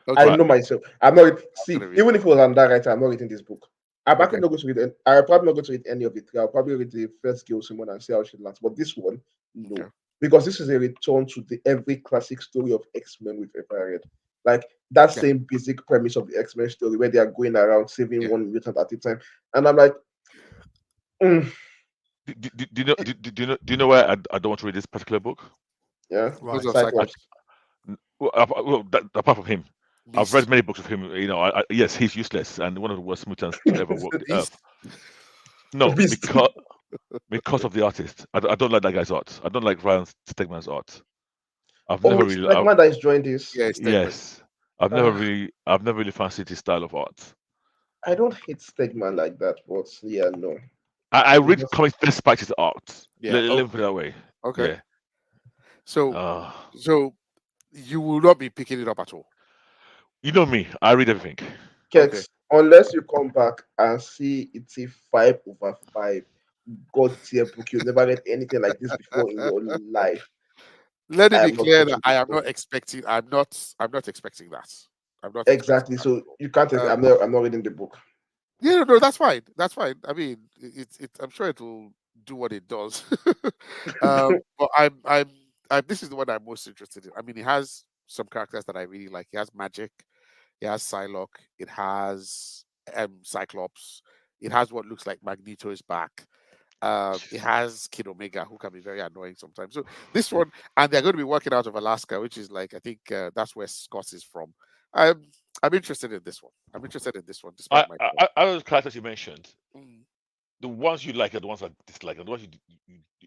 I okay, Right. know myself. I'm not I'm see, gonna read even it. if it was on that writer, I'm not reading this book. I'm Okay, actually not going to read it. I'm probably not going to read any of it. I'll probably read the first Gail Simon and see how she lands. But this one, no. okay, Because this is a return to the every classic story of X-Men we've ever read. Like that yeah, same basic premise of the X-Men story where they are going around saving yeah. one mutant at a time. And I'm like, mm, Do you know? Do you know why I don't want to read this particular book? yeah, Because Why? of I, Cyclops. Cyclops, apart from him, I've read Beast. many books of him. You know, yes, he's useless and one of the worst mutants to ever walk the earth. Beast. No, Beast. because of the artist. I don't like that guy's art. I don't like Ryan Stegman's art. I've Oh, never it's really. like man that is joined this. Yeah, it's Stegman. Yes, Uh, I've never really fancied his style of art. I don't hate Stegman like that, but yeah, no. I It's read just comics despite his art. Yeah. Let me put Okay. it that way. Okay. Yeah. So Uh, so you will not be picking it up at all. you know me. I read everything. Okay. Kex, unless you come back and see it's a 5/5 God tier book. You've never read anything like this before in your life. Let it I be am not clear that watching I this am book. not expecting. I'm not expecting that. I'm not Exactly. expecting that So at all. you can't. Um, I'm not reading the book. yeah, no, that's fine. That's fine. I mean, I'm sure it will do what it does. But this is the one I'm most interested in. I mean, it has some characters that I really like. It has magic. It has Psylocke. It has Cyclops. It has what looks like Magneto is back. It has Kid Omega, who can be very annoying sometimes. So this one, and they're going to be working out of Alaska, which is like I think that's where Scott is from. I'm I'm interested in this one. I'm interested in this one, despite my point. Out of the characters you mentioned, Mm. the ones you like are the ones I dislike, and the ones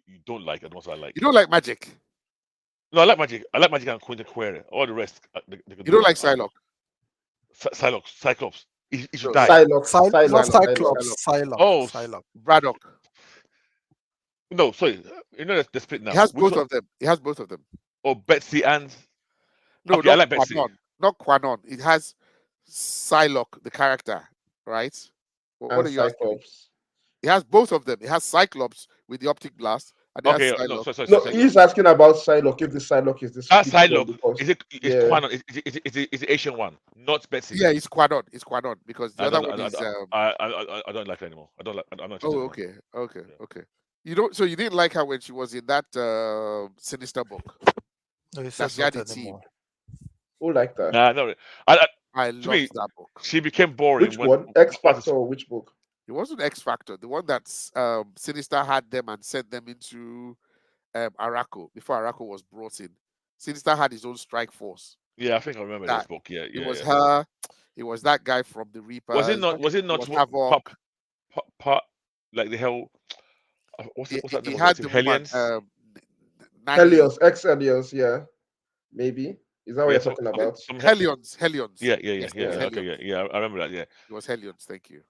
you don't like are the ones I You like. don't like magic. No, I like Magic. I like Magic and Queen Query. All the rest, they could You don't do. like Psylocke. Cyclops. He should No, die. Not Psylocke. Cyclops, Psylocke. Psylocke, Oh Psylocke. Braddock. no, sorry. You know the split It now. has Which both one? of them. It has both of them. Oh, Betsy and No, okay, I not like Betsy. Quanon. Not Quanon. It has Psylocke, the character, right? What And are you asking me? Cyclops. It has both of them. It has Cyclops with the optic blast, and it has Okay, no, Psylocke No, with the he's optic. asking about Psylocke. If the Psylocke is the that split one, Psylocke because is yeah, Quanon. Is the Asian one, not Betsy. Yeah, it's Quanon. It's Quanon because the I other don't one is I don't like her anymore. I don't like. I'm not interested oh, in her. okay, okay, Yeah. okay. You don't. So you didn't like her when she was in that Sinister book No, he that said she had not a team. anymore. who like that? Nah, no. I, I to me, loved that book. she became boring Which when one? X once Factor or which book? It wasn't X Factor. The one that's Sinister had them and sent them into Araco before Araco was brought in. Sinister had his own strike force. yeah, I think I remember this That book. Yeah, it yeah, was yeah. her. It was that guy from the Was it Reapers. not? Was it It not was part, Havoc. part like the hell? What's that name He of the had team? the woman, Hellions. Nanny. Helios, X Helios. Yeah, maybe. Is that what Yeah, you're talking about? Hellions. Hellions. Yeah, Yes, it was Yeah. yeah. Okay, Hellions. yeah. I remember that. Yeah. It was Hellions. Thank you.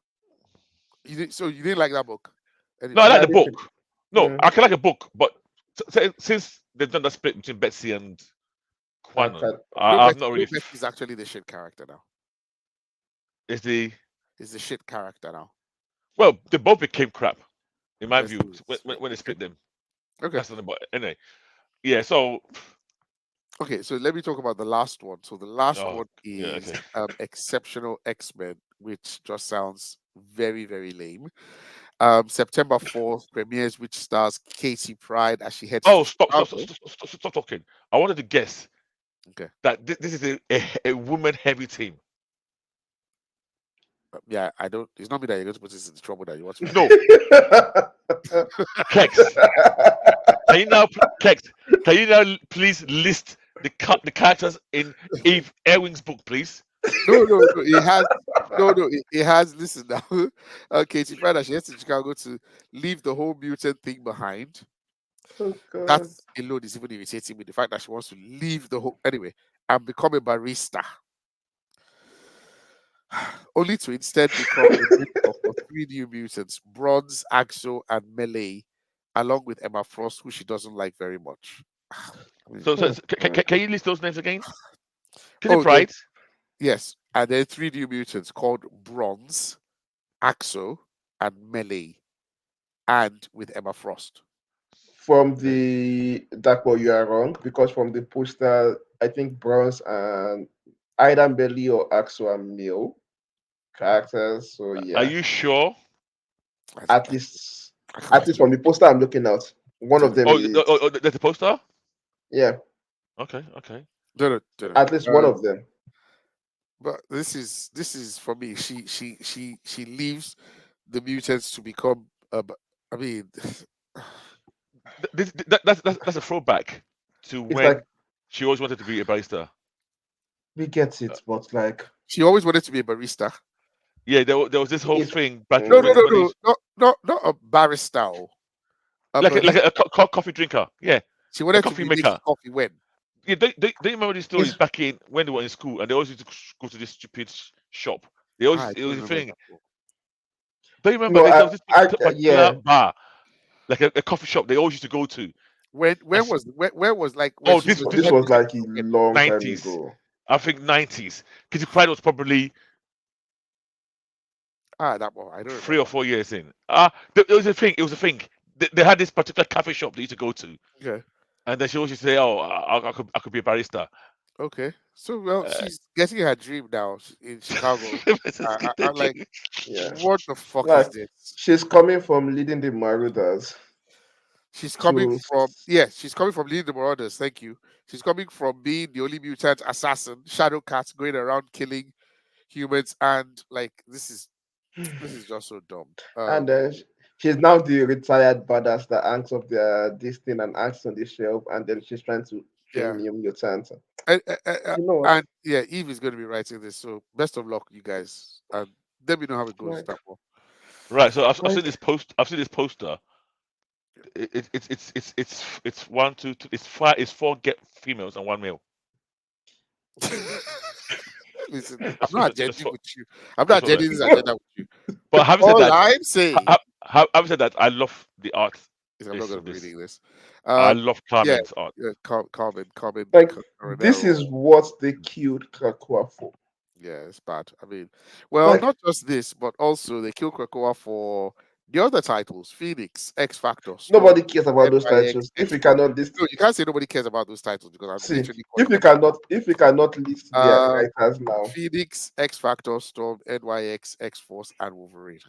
So you didn't like that book? No, I Anything? like Yeah, I the did. book. No, Mm, I can like a book, but since they've done that split between Betsy and Quanon, okay. I've not really. Becky is actually the shit character now. Is the Is the shit character now. well, they both became crap in my Yes, view when they split them. okay. That's not about anyway. Yeah. So, Okay, so let me talk about the last one. So the last oh, one yeah. is Okay. Exceptional X-Men, which just sounds very, very lame. September 4th premieres, which stars Katie Pride as she heads to Oh, Chicago. stop talking. I wanted to guess Okay. that this is a woman heavy team. Yeah, I don't. It's not me that you're going to put this in trouble that you want to. No, Kex. Can you now, Kex? Can you now please list the characters in Eve Ewing's book, please? No, it has. No, it has. Listen now. Katie Pride as she heads to Chicago to leave the whole mutant thing behind. Oh God. That alone is even irritating me. The fact that she wants to leave the whole anyway and become a barista, only to instead become a mentor for three new mutants: Bronze, Axo, and Melee, along with Emma Frost, who she doesn't like very much. So, Oh, God. can you list those names again? Kitty Oh, Pride. yes, and there are three new mutants called Bronze, Axo, and Melee, and with Emma Frost. From the Dark World, you are wrong, because from the poster, I think Bronze and either Belly or Axo are male characters. So Are yeah, you sure? I, at I, least I can't at least from the poster I'm looking at, one of them Oh, is there's a poster. yeah, Okay, okay. don't. at least one of them. But this is for me. She leaves the mutants to become. I mean, That's a throwback to It's like when she always wanted to be a barista. we get it, but like she always wanted to be a barista. Yeah, there was this whole it's thing back No, mm, when they not a barista. A like barista. a coffee drinker. Yeah, She a wanted to coffee be making maker. coffee when. Yeah, they remember these stories it's back in when they were in school and they always used to go to this stupid shop. They always I it don't was a remember thing. that. Book. Don't you remember no, there was this particular yeah. bar, like a coffee shop they always used to go to. When And where was like when oh, she was This heading was to like a Chicago when? long time 90s. ago. I think 90s. Kitty Pride was probably That one I don't 3 or 4 years in. It was a thing. It was a thing. They had this particular cafe shop they used to go to. remember. Okay. and then she always say, "Oh, I could be a barista." Okay. So well, Uh, she's getting her dream now in Chicago. I'm like, Yeah. what the fuck is Like this? she's coming from leading the Marauders She's coming to from she's coming from leading the Marauders. Thank you. She's coming from being the only mutant assassin, Shadow Cat, going around killing humans, and like this is just so dumb. and she's now the retired badass that hangs up this thing and hangs on the shelf, and then she's trying to train Yeah, new mutants. and, You know what? and yeah, Eve is going to be writing this. So best of luck, you guys, and let me know how it goes. Like, That one. right. So I've seen like this post. I've seen this poster. It's one, two, two. It's five. It's four get females and one male. Listen, I'm That's, not that's agending what. with you. I'm That's not what. agending this agenda with you. But having said All that, I'm saying having said that, I love the art. is I'm not This going of to be this. reading this. I Um, love yeah, Carmen's art. yeah, Carmen, like this Coronero. is what they killed Krakoa for. Yeah, it's bad. I mean, well, Like not just this, but also they killed Krakoa for the other titles: Phoenix, X Factor, Storm, nobody cares about those NYX, titles. If X you Force. cannot list, No, you can't say nobody cares about those titles because I'm see, literally calling them. if you cannot list their Um, writers now, Phoenix, X Factor, Storm, NYX, X Force, and Wolverine.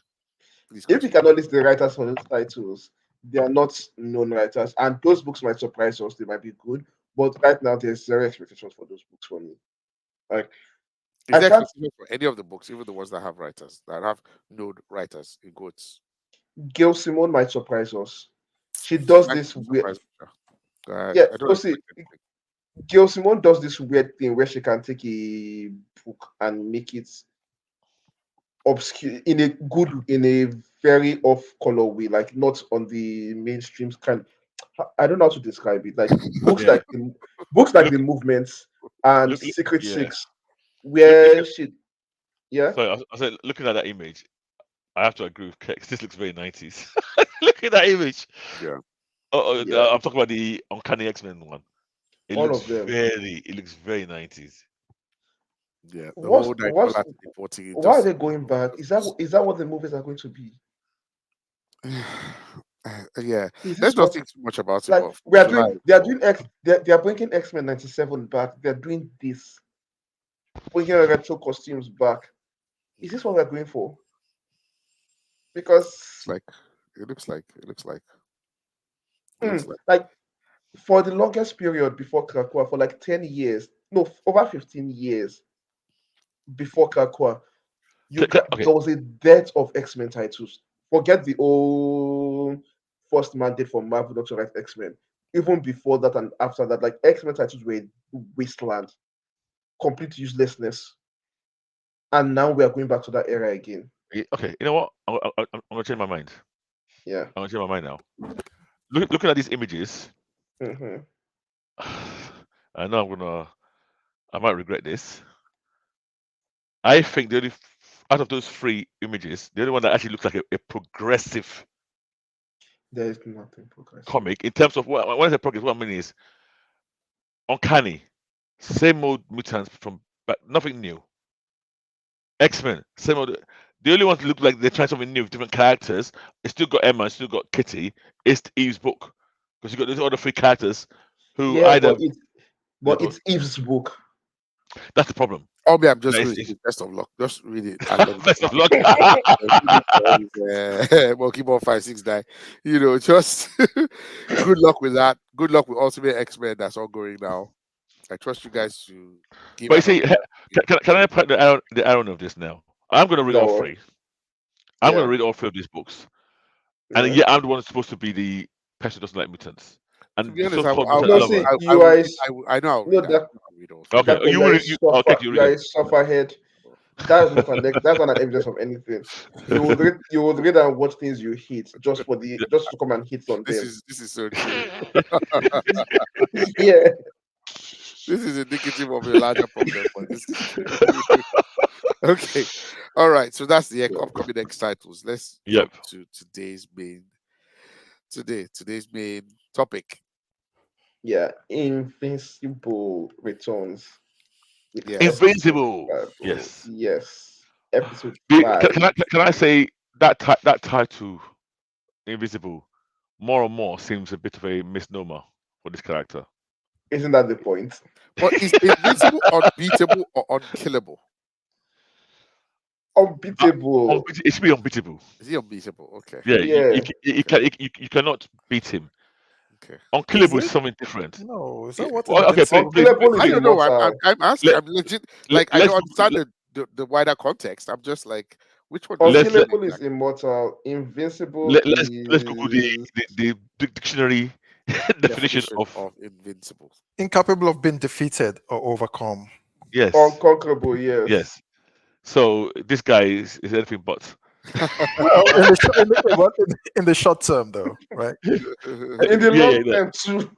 Please if you continue. cannot list the writers for those titles, they are not known writers, and those books might surprise us. They might be good, but right now there's zero expectations for those books for me. Like Is I there can't. expectation for any of the books, even the ones that have writers, that have known writers in quotes? Gail Simone might surprise us. She She does might this weird. surprise me. Yeah, I don't no, see, expect anything. Gail Simone does this weird thing where she can take a book and make it obscure in a very off color way, like not on the mainstream kind. I don't know how to describe it. Like Yeah. books like Look. the Movements and Look. Secret Yeah. Six, Look where at. she yeah. Sorry, I said looking at that image, I have to agree with Kex. This looks very 90s. Look at that image. Yeah. Yeah, I'm talking about the Uncanny X-Men one. all of them. It looks very 90s. Yeah. The What's whole what's Nightcrawler reporting it why are just they going back? Is that what the movies are going to be? yeah. Is Let's this not what think too much about it, like but we are July. doing? They are doing They are bringing X-Men 97 back. They are doing this, bringing retro costumes back. Is this what we are going for? It's Because like it looks like hmm, like like for the longest period before Krakoa, for like 10 years, no, over 15 years before Krakoa, Okay, there was a dearth of X-Men titles. Forget the old first mandate for Marvel not to write X-Men. Even before that and after that, like X-Men titles were a wasteland, complete uselessness. And now we are going back to that era again. okay. You know what? I'm gonna change my mind. Yeah. I'm gonna change my mind now. Looking at these images, Hmm. I know I might regret this. I think out of those three images, the only one that actually looks like a progressive There is nothing progressive. comic in terms of when I say progress, what I mean is uncanny, same old mutants from but nothing new. X-Men, same old. The only ones that look like they're trying something new with different characters. It's still got Emma, it's still got Kitty. It's Eve's book because you got those other three characters who Yeah, either but it's Eve's book. that's the problem. I'll be I'm That just going to is say best of luck. Just read it and let me best know of how luck. Monkey Ball 569. Just good luck with that. Good luck with Ultimate X-Men that's ongoing now. I trust you guys to give But you an see, honest review. can I put the iron of this now? I'm going to read all No. three. I'm going to Yeah. read all three of these books, and Yeah. yeah, I'm the one who's supposed to be the person who doesn't like mutants, To and be the honest, so-called I, mutant No, I, lover. see, I you will are read. I know I'll no read. I know that I'll read all three. Okay, that you you are will a read. Okay, you you read are them. a sufferhead. That is not that's not an evidence of anything. You would read and watch things you hate just to come and hit on This them. is this is so true. Yeah. This is indicative of a larger problem, but this is true. Okay. All right. So that's the Yeah. upcoming X titles. Let's Yep. jump to today's main topic. Yeah. Invincible returns with Yes. episode Invincible. 5. Yes. Yes. Episode Can, 5. can I say that title, Invisible, more and more seems a bit of a misnomer. for this character. Isn't that the point? But is Invincible unbeatable or unkillable? Unbeatable. It should be unbeatable. Is he unbeatable? Okay. Yeah, Yeah. you cannot beat him. Okay. Unkillable Is is it? something different. No, is Yeah. that what Well, okay, Invincible? Unkillable is I don't know. immortal. I'm asking. Let, I'm legit. Like I let's don't go, understand the wider context. I'm just like, which one does let's he mean Unkillable is exactly? immortal. Invincible let's Google is the dictionary definition Definition of of invincible. Incapable of being defeated or overcome. yes, unconquerable. Yes. yes. So this guy is anything but. Well, in the short term, though, right? In the Yeah, long yeah. term too,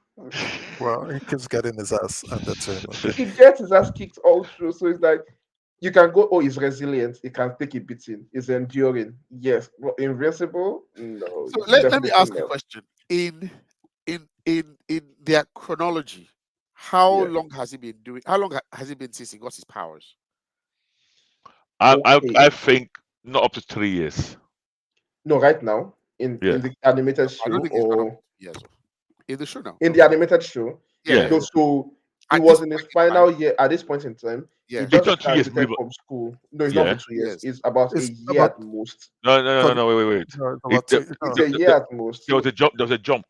Well, he keeps getting his ass handed to him. Okay. he gets his ass kicked all through. So it's like you can go, oh, he's resilient. He can take a beating. He's enduring. Yes. But invincible? No, So let me definitely ask you a not. question. In their chronology, how Yeah. long has he been doing? How long has he been since he got his powers? I Okay. think not up to 3 years. No, right now in Yeah, the animated I don't show think he's gone up or to 2 years. In the show now. in the animated show, Yeah, yeah. no. So he At this was in his point in time, final year. At this point in time, he yeah, It's just not 2 years, graduated maybe. from school. No, it's not Yeah. for 2 years. yes. It's about a It's year about at most. No. Wait. no, it's It, about there, two. It's No, a year at most. there was a jump. There was a jump.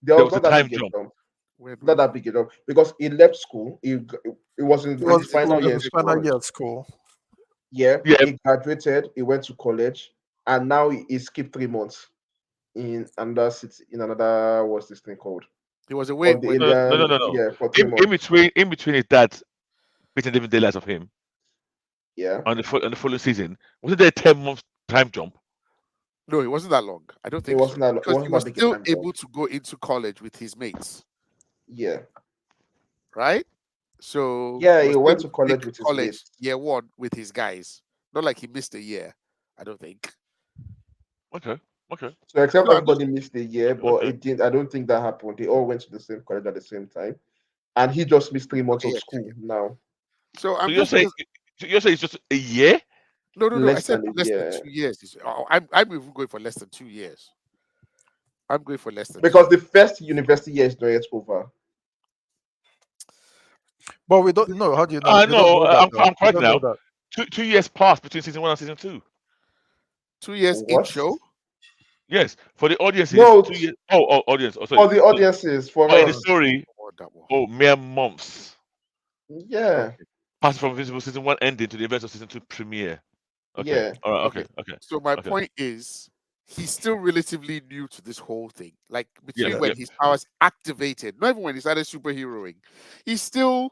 There There was was a not that time big a jump. jump. When Not that big a jump because he left school. It was it in his was did it he final was year go in his to school. final college? year at school. Yeah, Yeah, he graduated. He went to college, and now he skipped 3 months in another city. In another what's this thing called? He was away On the when Indian, no. yeah, for three In months. between his dad beating living daylights of him Yeah, on the following season, wasn't there a 10 month time jump? no, it wasn't that long. I don't it think so. wasn't that it Because he wasn't was that big a still time jump. able to go into college with his mates, Yeah, right? So yeah, he he was still went able to to make college with his college mates. year one with his guys. Not like he missed a year, I don't think. Okay. So except So I'm just everybody missed a year, but Okay. it didn't. I don't think that happened. They all went to the same college at the same time, and he just missed 3 months okay, of yeah, school yeah. now, So So I'm just because you're saying it's just a year? no. I less said than a less than year. 2 years. I'm even going for less than 2 years. I'm going for less than 2 Because years. the first university year is not yet over. But we don't know. How do you know? We don't No, know that though. I'm We correct don't know now. that. 2 years passed between season 1 and season 2. 2 years in What? show. Yes, for the audiences, No, 2 years. Audience. Oh, sorry. for the audiences, for But in the us. story, Oh, that one. mere months Yeah, Okay. passing from Invincible season 1 ending to the events of season 2 premiere. Okay. yeah. All right. Okay. Okay. So my Okay. point is, he's still relatively new to this whole thing. Like between Yep. Yeah. when Yep. his powers activated, not even when he started superheroing, he's still,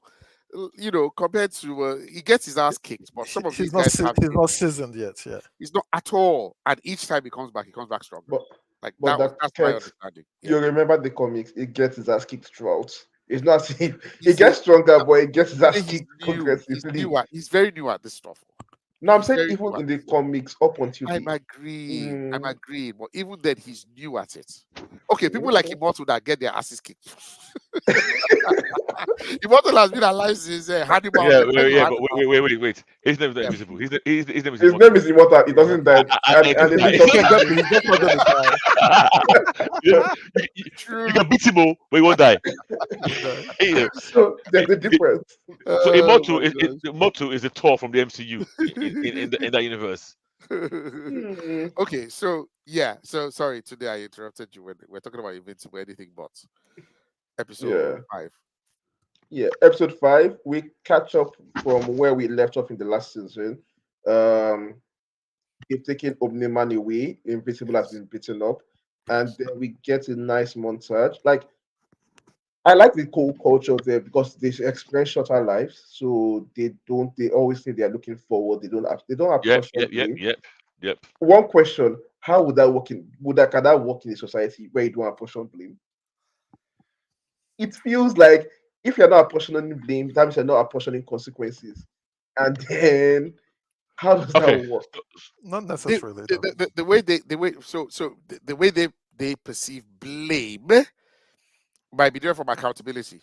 compared to he gets his ass kicked. But some of these guys have, He's not seasoned yet. Yeah. he's not at all. And each time he comes back stronger. But Like but that's my Kurt, understanding. you Yeah. remember the comics? It gets his ass kicked throughout. It's not as if it He's gets stronger, but it gets his Even ass he's kicked new. He's progressively. new at. He's very new at this stuff. No, I'm He's saying very even new at in the this stuff. comics, up until I'm the agreeing. I'm mm, agreeing. But even then, he's new at it. Okay, people like okay. Immortal that get their asses kicked. Immortal has been alive since Hannibal. Yeah. The time of Yeah. But Hannibal. wait. His name is not Yeah, invisible. His name is His immortal. name is Immortal. He doesn't die, He and doesn't they die. didn't talk his Exactly. name. He's just not going to die. you, you true. can beat him, all, but he won't die. He'll die. You know, So there's a it- it- difference. so Oh immortal my is the Thor from the MCU in that universe. gosh. Hmm. Okay, so yeah, so sorry today I interrupted you when we're talking about Invincible, anything but episode Yeah. 5. Yeah, episode 5, we catch up from where we left off in the last season. Um, they've taken Omniman away, Invincible has Yes. been beaten up, and then we get a nice montage. Like, I like the cool culture there because they experience shorter lives, so they always say they're looking forward. They don't apportion blame. Yep. One question: how would that work can that work in a society where you don't apportion blame? It feels like if you're not apportioning blame, that means you're not apportioning consequences. And then how does that Okay. work? Not the, necessarily the, though. the way the way so the way they perceive blame might be different from accountability.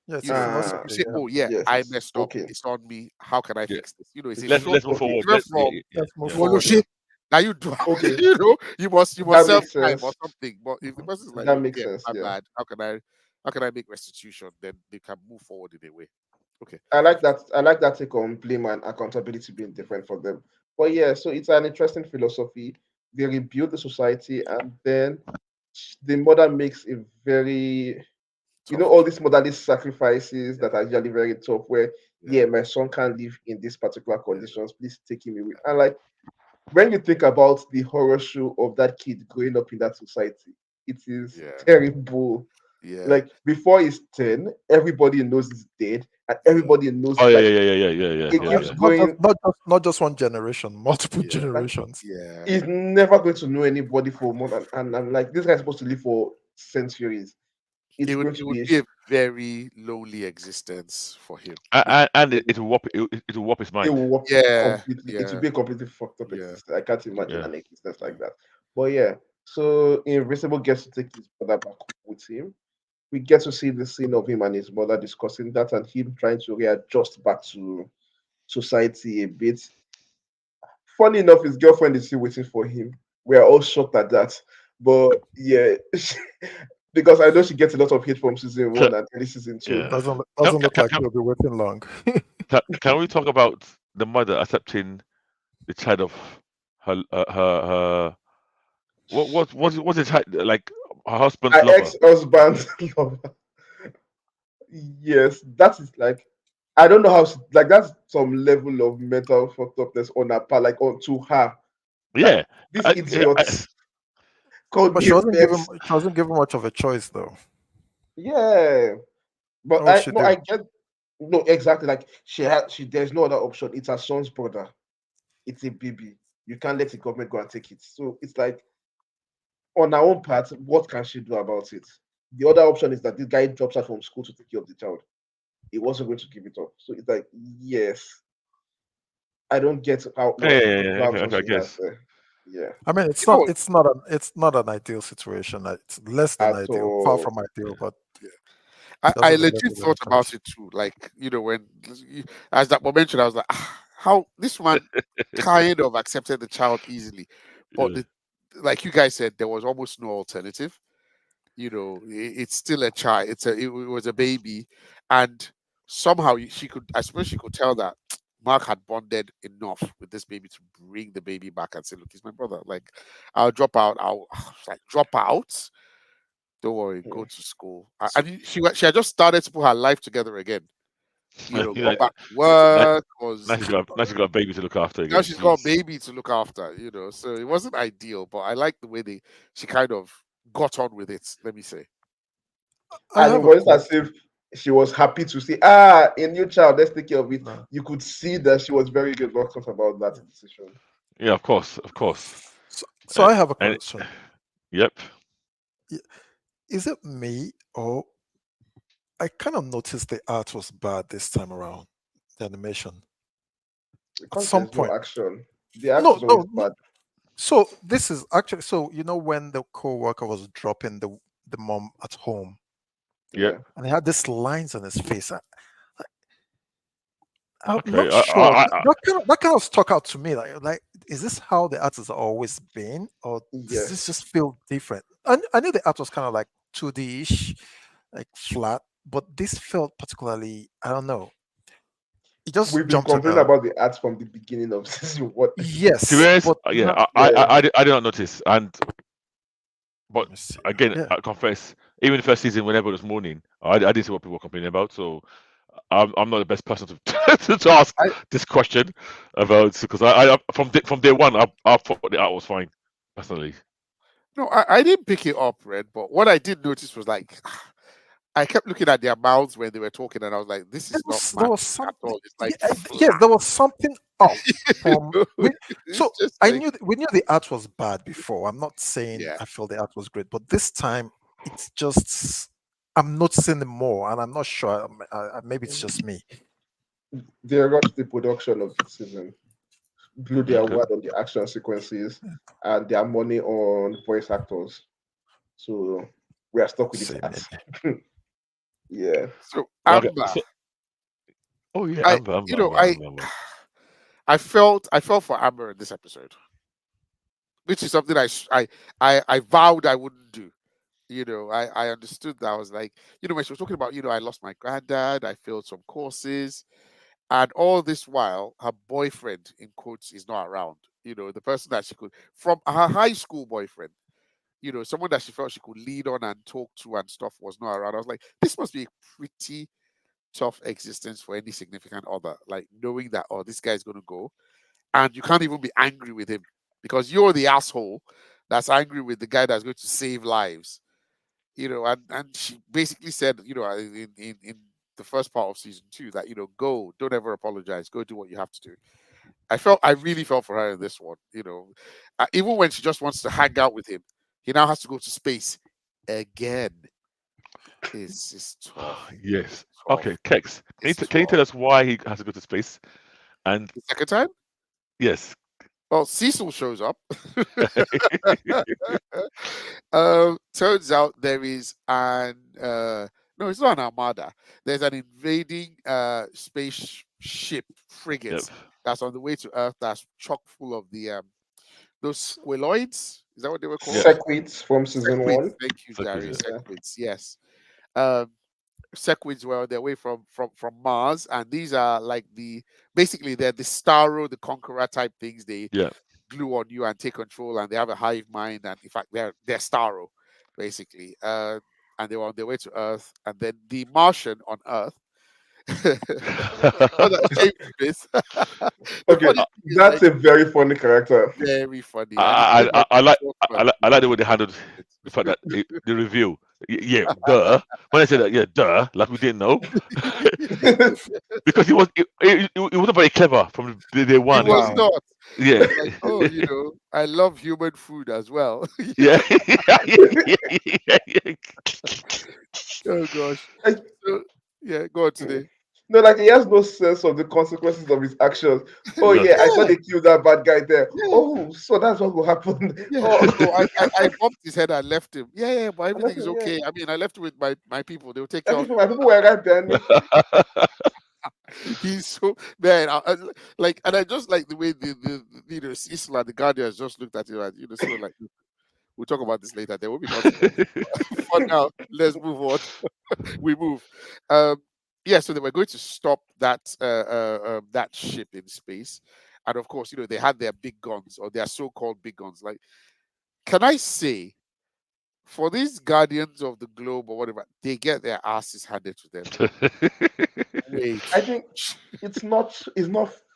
Yes, You it's know, Ah, you philosophy. say, Yeah. "Oh yeah, I yes. messed up. Okay. It's on me. How can I Yeah. fix this?" You know, it's a Let's shift move Okay. forward. different from Let's move you want forward. to shit. Now you do, Okay. you know, you must That serve makes time or sense. something. But if the person's like, That "Look, makes yeah, sense. my Yeah. bad. How can I?" How can I make restitution? Then they can move forward in a way. Okay. I like that. I like that take on blame and accountability being different for them. But yeah, so it's an interesting philosophy. They rebuild the society, and then the mother makes a very, Tough all choice. these motherly sacrifices Yeah. that are usually very tough. Where, Yeah. yeah, my son can't live in these particular Yeah. conditions. Please take him away. And like when you think about the horror show of that kid growing up in that society, it is Yeah. terrible. Yeah. Like before he's 10, everybody knows he's dead, and Yeah. everybody knows Oh yeah, like yeah, yeah, yeah, yeah, yeah, it yeah, keeps yeah. going. Not just one generation, multiple Yeah. Like generations. Yeah. he's never going to know anybody for more than, and I'm like, this guy's supposed to live for centuries. It's going It to would be be a very lonely existence for him. And it will warp it will warp his it mind. will work Yeah. completely. It will Yeah. be a completely fucked up Yeah. existence. I can't imagine Yeah. Yeah. an existence Yeah. like that. But yeah, so Invisible gets to take his brother back with him. We get to see the scene of him and his mother discussing that, and him trying to readjust back to society a bit. Funny enough, his girlfriend is still waiting for him. We are all shocked at that. But yeah, because I know she gets a lot of hate from season Ca- one and early season two. Yeah. Can, Doesn't look like she'll be waiting long. can we talk about the mother accepting the child of her what's the child like her husband's Her lover? ex-husband, yes, that is like I don't know how like that's some level of mental fucked upness on her part, like on to her. Like Yeah. this I, idiot I, called But me a pet. she wasn't given much of a choice though. Yeah. But What would I she no, do? I get no exactly like she there's no other option. It's her son's brother. It's a baby. You can't let the government go and take it. So it's like on her own part, what can she do about it? The other option is that this guy drops her from school to take care of the child. He wasn't going to give it up. So it's like, yes, I don't get how yeah, what yeah, yeah, yeah, what okay, options okay, I she has guess. there. Yeah, I mean, You know, it's not an ideal situation. It's less than at ideal, far all. from ideal, but I doesn't really legit leave her thought a about choice. it too. Like, when as that mentioned, I was like, how this one kind of accepted the child easily. But Yeah. like you guys said, there was almost no alternative. It's still a child. It was a baby, and somehow she could. I suppose she could tell that Mark had bonded enough with this baby to bring the baby back and say, "Look, he's my brother. Like, I'll drop out. I'll like drop out. Don't worry, Hmm. go to school." So, And she had just started to put her life together again. You Go know, back to now, work. now Was she got a baby to look after Now again. she's got a Jeez. baby to look after. So it wasn't ideal, but I like the way she kind of got on with it. Let me say. I And it have a was as question. if she was happy to see a new child. Let's take care of it. No. You could see that she was very reluctant about that decision. Yeah, of course, of course. So I have a And question. yep. I- Is it me or I kind of noticed the art was bad this time around, the animation. At Because some there's no point. action. The act No, is always no, no. bad. So this is actually when the co-worker was dropping the mom at home Yep. Yeah. and he had these lines on his face. I'm Okay. not sure. That kind of stuck out to me. Like, is this how the art has always been, or does this Yes. just feel different? I knew the art was kind of like 2D-ish, like flat, but this felt particularly. I don't know. It just We've been jumped to complaining the about the ads from the beginning of season one. To be yes, honest, but yeah, not. Yeah. I did not notice, and but Let me see. again, Yeah, I confess, even the first season, whenever it was morning, I didn't see what people were complaining about. So I'm not the best person to to ask I this question about because from day one I thought the art was fine personally. No, I didn't pick it up, Red. But what I did notice was like I kept looking at their mouths when they were talking, and I was like, "This is not there was matching at something. all." It's like Yes, flat. there was something off from. It's So just I like, knew we knew the art was bad before. I'm not saying yeah. I feel the art was great, but this time it's just I'm noticing it more, and I'm not sure. Maybe it's just me. They rushed the production of the season, blew their Okay. word on the action sequences and their money on voice actors. So we are stuck with this See, art. maybe. Yeah. So Okay. Amber, So oh yeah, I Amber, you Amber, know Amber, Amber, Amber. I felt for Amber in this episode, which is something I vowed I wouldn't do. I understood that. I was like, when she was talking about, I lost my granddad, I failed some courses, and all this while, her boyfriend, in quotes, is not around. The person that she could, from her high school boyfriend, someone that she felt she could lead on and talk to and stuff was not around. I was like, this must be a pretty tough existence for any significant other. Like knowing that, oh, this guy's going to go, and you can't even be angry with him because you're the asshole that's angry with the guy that's going to save lives. And she basically said, in the first part of season 2 that, go, don't ever apologize, go do what you have to do. I really felt for her in this one, even when she just wants to hang out with him, he now has to go to space again. It's tough. Yes. Tough. Okay, Kex. It's Can you tell tough. us why he has to go to space? And The second time, yes. well, Cecil shows up. Turns out there is an no, it's not an armada. There's an invading spaceship frigate Yep. that's on the way to Earth. That's chock full of the those squaloids. Is that what they were called? Yeah. Sequids from season Sequids. 1. Thank you, Sequids, Gary. yeah. Sequids. Yes. Um, Sequids were on their way from Mars, and these are like basically they're the Starro, the Conqueror type things. They Yeah. glue on you and take control, and they have a hive mind, and in fact they're Starro, basically. And they were on their way to Earth, and then the Martian on Earth. Oh, that's James Smith. The Okay, funny thing is, that's like, a very funny character. very funny. And he plays like I like the I like the way they handled the fact that the reveal. Yeah, duh. When I said that, yeah, duh, like we didn't know, because he wasn't very clever from the day He one. was Wow. not. He Yeah, was like, oh, I love human food as well. yeah, yeah. Oh gosh. Like, So, yeah, go on today. no, like he has no sense of the consequences of his actions. Oh Exactly. yeah, I saw Yeah, they killed that bad guy there. yeah, Oh, so that's what will happen. yeah. Oh, Oh, I bumped his head and left him. Yeah, but I left everything's him, yeah. okay. I mean, I left him with my people. They'll take care of Everything, my people were right there. He's so man, like, and I just like the way the Cecil and the Guardians just looked at him, and so like we'll talk about this later. There will be consequences. For now, let's move on. We move. Yeah, so they were going to stop that ship in space, and of course, they had their big guns or their so-called big guns. Like, can I say, for these Guardians of the Globe or whatever, they get their asses handed to them. Wait, I think it's not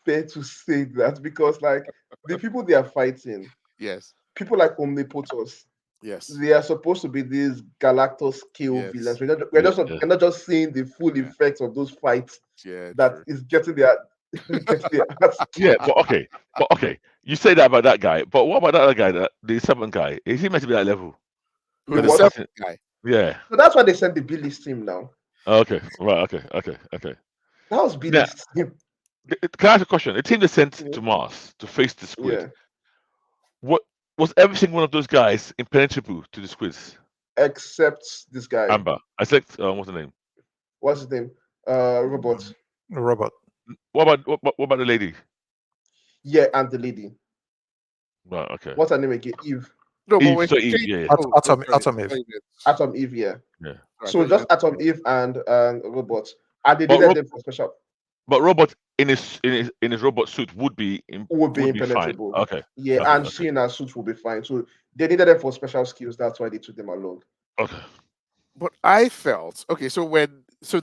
fair to say that because like the people they are fighting, yes, people like Omnipotus, yes, they are supposed to be these Galactus scale yes, villains. We're not, Yeah. we're not just seeing the full Yeah. effects of those fights yeah, that true. is getting their getting their ass. Yeah, but okay. You say that about that guy, but what about that other guy, the seventh guy? Is he meant to be that level? Who The the what? seventh guy? Yeah. So that's why they sent the Billy's team now. Okay. Right. Okay. That was Now, Billy's team. can I ask a question? The team they sent Yeah. to Mars to face the squid. Yeah. What was every single one of those guys impenetrable to the squids? Except this guy. Amber. I said, what's the name? What's his name? Robot. Robot. What about the lady? Yeah, and the lady. Right. Okay. What's her name again? Eve. No, but Eve. when So he Eve. changed, Yeah. Atom sorry, Atom Eve. sorry, Atom Eve, yeah. Yeah. I So thought you just meant- Atom Eve and Robot. And they But needed them for special But robot in his robot suit would be would be fine. impenetrable. Okay. Yeah, Okay, and okay. she in her suit will be fine. So they needed them for special skills. That's why they took them along. Okay. But I felt okay. So so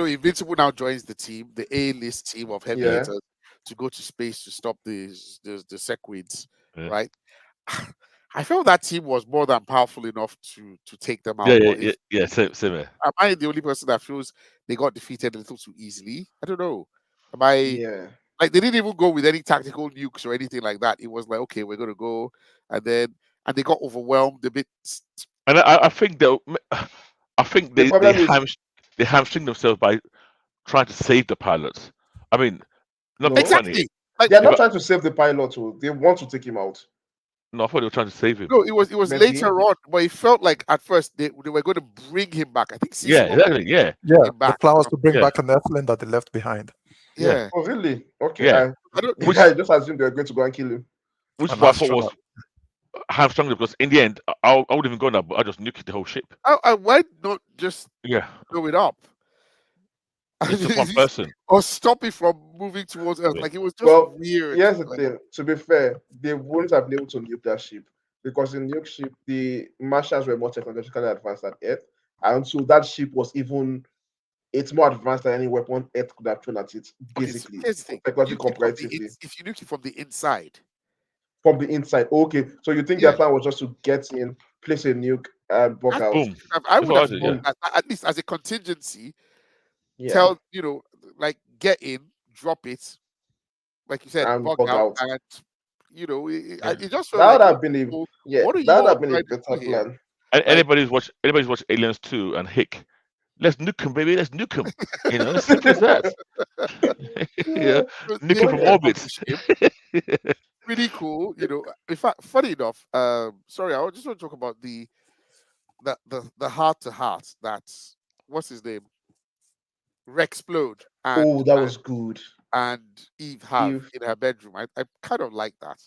Invincible now joins the team, the A-list team of heavy Yeah. hitters, to go to space to stop the Sequids, Yeah. right? I felt that team was more than powerful enough to take them out. Yeah. But Yeah. Same here. am I the only person that feels they got defeated a little too easily? I don't know. Am I Yeah. like they didn't even go with any tactical nukes or anything like that? It was like, okay, we're gonna go, and they got overwhelmed a bit. And I think The problem is they hamstring themselves by trying to save the pilots. I mean, not No. being funny. Exactly. Like, they're Yeah, not but- trying to save the pilot. So they want to take him out. No, I thought they were trying to save him. no, it was Maybe. later on, but it felt like at first they were going to bring him back. I think Yeah, Cecil was exactly. Yeah. Yeah, him the back. plan was to bring Yeah. back an Earthling that they left behind. Yeah. Oh, really? Okay. Yeah. I don't. Which- I just assumed they were going to go and kill him. Which An what I thought was astronaut. hamstrung them because in the end, I wouldn't even go now, but I just nuke the whole ship. Why not just Yeah, blow it up? it's just one person. Or stop it from moving towards Earth? Yeah. Like it was just Well, weird. here's the Like, thing. To be fair, they wouldn't have been able to nuke that ship because in nuke ship, the Martians were more technologically advanced than Earth, and so that ship was even it's more advanced than any weapon Earth could have thrown at it. okay, so Basically, here's the thing: technology nuke it from comparatively if you nuke it from the inside, from the inside. Okay, so you think their yeah, plan was just to get in, place a nuke, and bug that's out? what Boom. I That's would what I have did. thought Yeah. Boom. that at least as a contingency, Yeah, tell like get in, drop it, like you said, and bug bug out, out. and Yeah. it just felt That would like, have been a well, yeah. what are That you would all have been a trying to better do here? plan. Like, Anybody's watched Aliens 2 and Hick. Let's nuke him, baby. Let's nuke him. As simple as that. Yeah, Yeah. so nuke they him Oh from yeah. blew up orbit. the ship. Pretty cool. In fact, funny enough, sorry, I just want to talk about the heart to heart that what's his name? Rexplode Oh, that was good. and Eve have If in her bedroom. I kind of like that.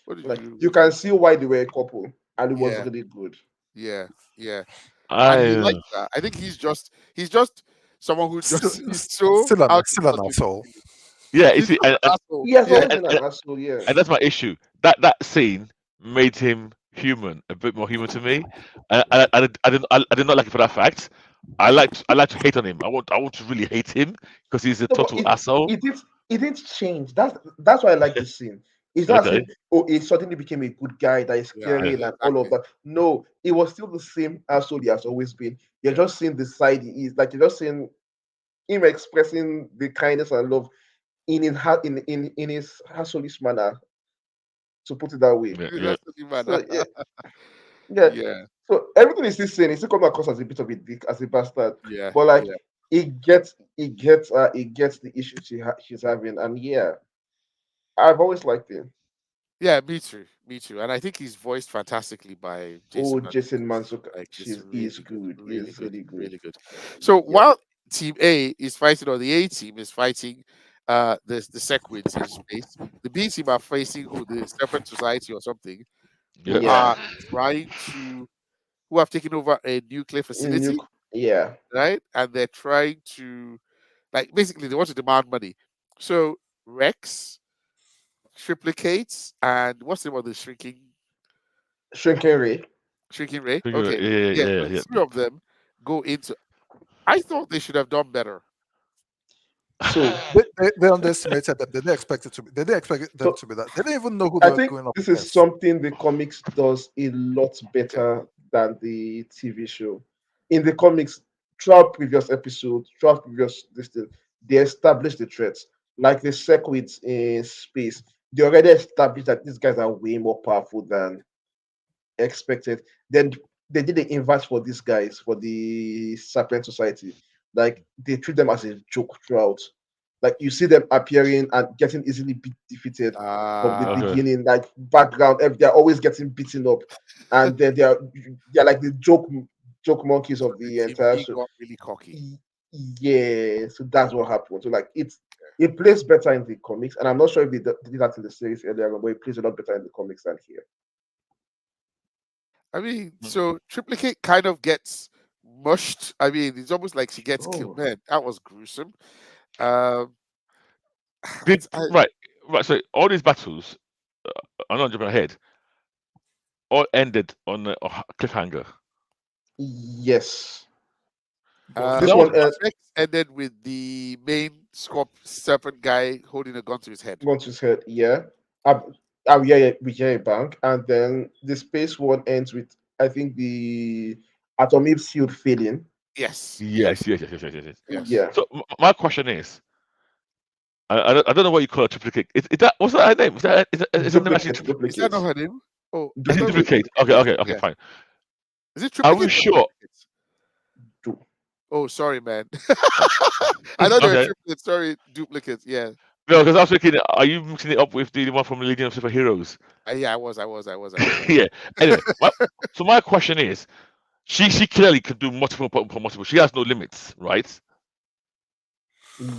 What did like you you what did can you see why they were a couple, and it was Yeah, really good. yeah, yeah. And I he likes that. I think he's just someone who Still, just he's so out of still an touch with asshole. yeah. You he's see, just an asshole. He has Yeah. always been an asshole. Yeah. and that's my issue. That scene made him human, a bit more human to me. I did not like it for that fact. I like to hate on him. I want to really hate him because he's a No, but total asshole. it didn't change. That's why I like this scene. It's not as if Okay. oh he suddenly became a good guy that is Yeah, Yeah. caring and all of exactly. that. No, it was still the same asshole he has always been. You're Yeah. just seeing the side he is. Like you're just seeing him expressing the kindness and love in his assholeish manner, to put it that way. Yeah. Yeah. That's the man. So yeah, yeah. Yeah, So everything is still saying it's still coming across as a bit of a dick, as a bastard. yeah, But like yeah. it gets the issues she's having, and yeah, I've always liked him. Yeah, me too. Me too. And I think he's voiced fantastically by Oh, Jason Jason Mantzoukas. Mansuka, Like it's he's really good, good. really He's good, really good. really good. So Yep. while Team A is fighting, or the A team is fighting, the Sequids in space, the B team are facing who, the Serpent Society or something, who Yeah. Yeah. are trying to, who have taken over a nuclear In facility, yeah. right? And they're trying to, like, basically they want to demand money. So Rex, Triplicates, and what's the name of the Shrinking Ray. shrinking Ray? Yeah. Okay, Yeah. yeah. Yeah. So the Yeah. three of them go into. I thought they should have done better. So They underestimated them. They didn't expect it to be. They didn't expect them so to be that. They didn't even know who they I were think going up this is against. something the comics does a lot Okay. better than the TV show. In the comics, throughout previous episodes, throughout previous this thing, they established the threats. Like the Sequids in space, they already established that these guys are way more powerful than expected. Then they did the inverse for these guys, for the Serpent Society. Like they treat them as a joke throughout. Like you see them appearing and getting easily defeated from the Ah, Okay. beginning. Like background, they're always getting beaten up, and then they're like the joke monkeys so of the the team entire B show. got really cocky. Y- Yeah, so that's what happened. So like it plays better in the comics, and I'm not sure if they did that in the series earlier, but it plays a lot better in the comics than here. I mean, Mm. so Triplicate kind of gets mushed. I mean, it's almost like she gets killed. Oh. Man, that was gruesome. Um, Did I, right. So all these battles, I'm not jumping ahead, all ended on a cliffhanger. Yes. Both This That of was one them. Rex ended with the main serpent guy holding a gun to his head. gone to his head, yeah. We hear a bank, and then the space one ends with I think the atomic shield failing. Yes, yes, yes, yes, yes, yes, yes, yes. Yes. yes. Yeah. So my question is, I don't know what you call a triplicate. Is that what's that her name? Is that name actually Is that not Duplicate. her name? Oh, I is it thought it was Duplicate. duplicate? Okay, duplicate. okay, okay, Yeah. fine. Is it Are we triplicate or sure? duplicate? Du- Oh, sorry, man. Uh, I thought they were Okay. triplets. Sorry, duplicates. Yeah. No, because I was thinking, are you mixing it up with the one from Legion of Superheroes? Yeah, I was. Yeah. Anyway, my question is, she clearly can do multiple. She has no limits, right? Not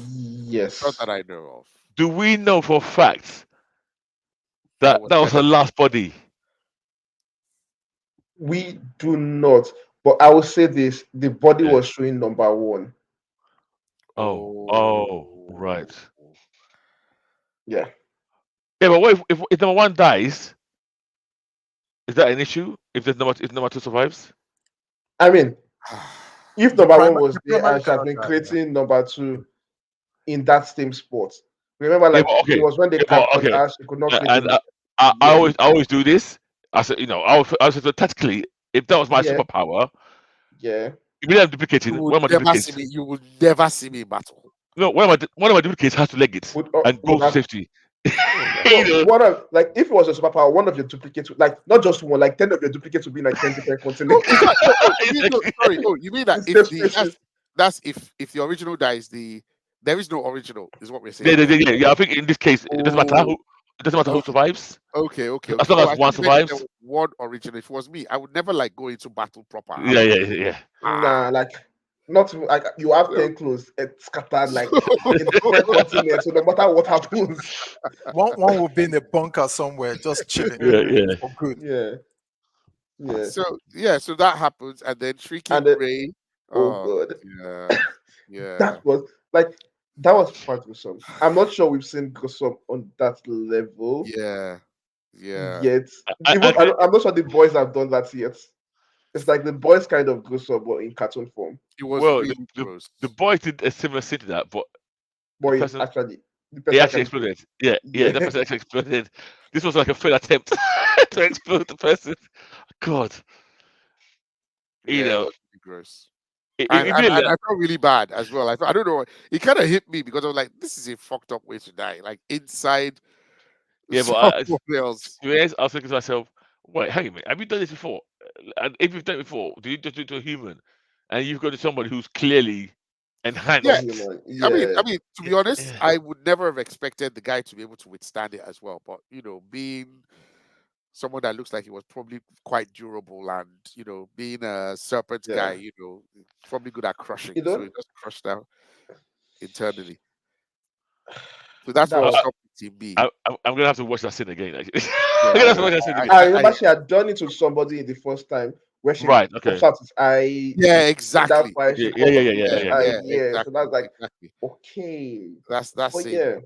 yes. that I know of. Do we know for a fact That that was that was better. her last body? We do not. But I will say this: the body Yeah. was showing number one. Oh, right. Oh. Yeah. Yeah, but what if number one dies? Is that an issue? If number two survives? I mean, if The number one primary was the there primary and she has been character, yeah. creating number two in that same spot, remember, Yeah, like but it okay. was when they Yeah, but captured okay. her, she could not create And a I yeah, always do this. I said, I was tactically, if that was my yeah, superpower, yeah. if I'm duplicating, one of my duplicates, You will never see me in battle. no, one of my duplicates has to leg it and go Would to have safety. Oh yeah. you no know, one of like if it was a superpower, one of your duplicates, like not just one, like 10 of your duplicates would be in like 10 different No, continents in fact, no, no, you mean no, Exactly. sorry, no, you mean that in if safe the spaces. that's if the original dies, there is no original, is what we're Yeah, saying there. yeah. I think in this case, Oh, it doesn't matter who okay, survives, as okay. long Oh, as I one think you meant if there survives. was one original. If it was me, I would never like go into battle proper. I Yeah, would yeah. Nah, like not even- like you have 10 clothes scattered like in different continents, so no matter what happens. One will be in a bunker somewhere, just chilling Yeah, yeah. for good. Yeah, yeah. so yeah, so that happens, and then And Shrieking then Ray. oh Oh god. yeah, yeah, That was like that was quite gruesome. I'm not sure we've seen gruesome on that level yeah, yeah. yet. I Even agree. I'm not sure the boys have done that yet. It's like the boys kind of gruesome, but in cartoon form. It was Well, really gross. the boy did a similar thing to that, but the But person actually, the it person actually can exploded. Yeah, yeah, that yeah, person actually exploded. This was like a failed attempt to explode the person. God, you Yeah, it know, was really gross. it really, And I felt really bad as well. I don't know. It kind of hit me because I was like, "This is a fucked up way to die." Like inside yeah. But someone else. to be honest, I was thinking to myself, wait, hang on a minute, have you done this before? And if you've done it before, do you just do it to a human? And you've got to somebody who's clearly Yeah, not enhanced. human. Yeah, to be honest, Yeah, I would never have expected the guy to be able to withstand it as well. But being someone that looks like he was probably quite durable, and being a serpent guy, yeah. probably good at crushing. You So know he just crushed out internally. So that's that what was. stopped Team B. I'm gonna have to watch that scene again. Actually, I'm Yeah, gonna have to watch that scene again. I remember she had done it to somebody the first time where she Right. pops Okay. out his eye yeah, in that exactly. fight. She pops his Yeah, Yeah. eye. yeah, Yeah, so exactly, that's like exactly. okay. That's But it. yeah,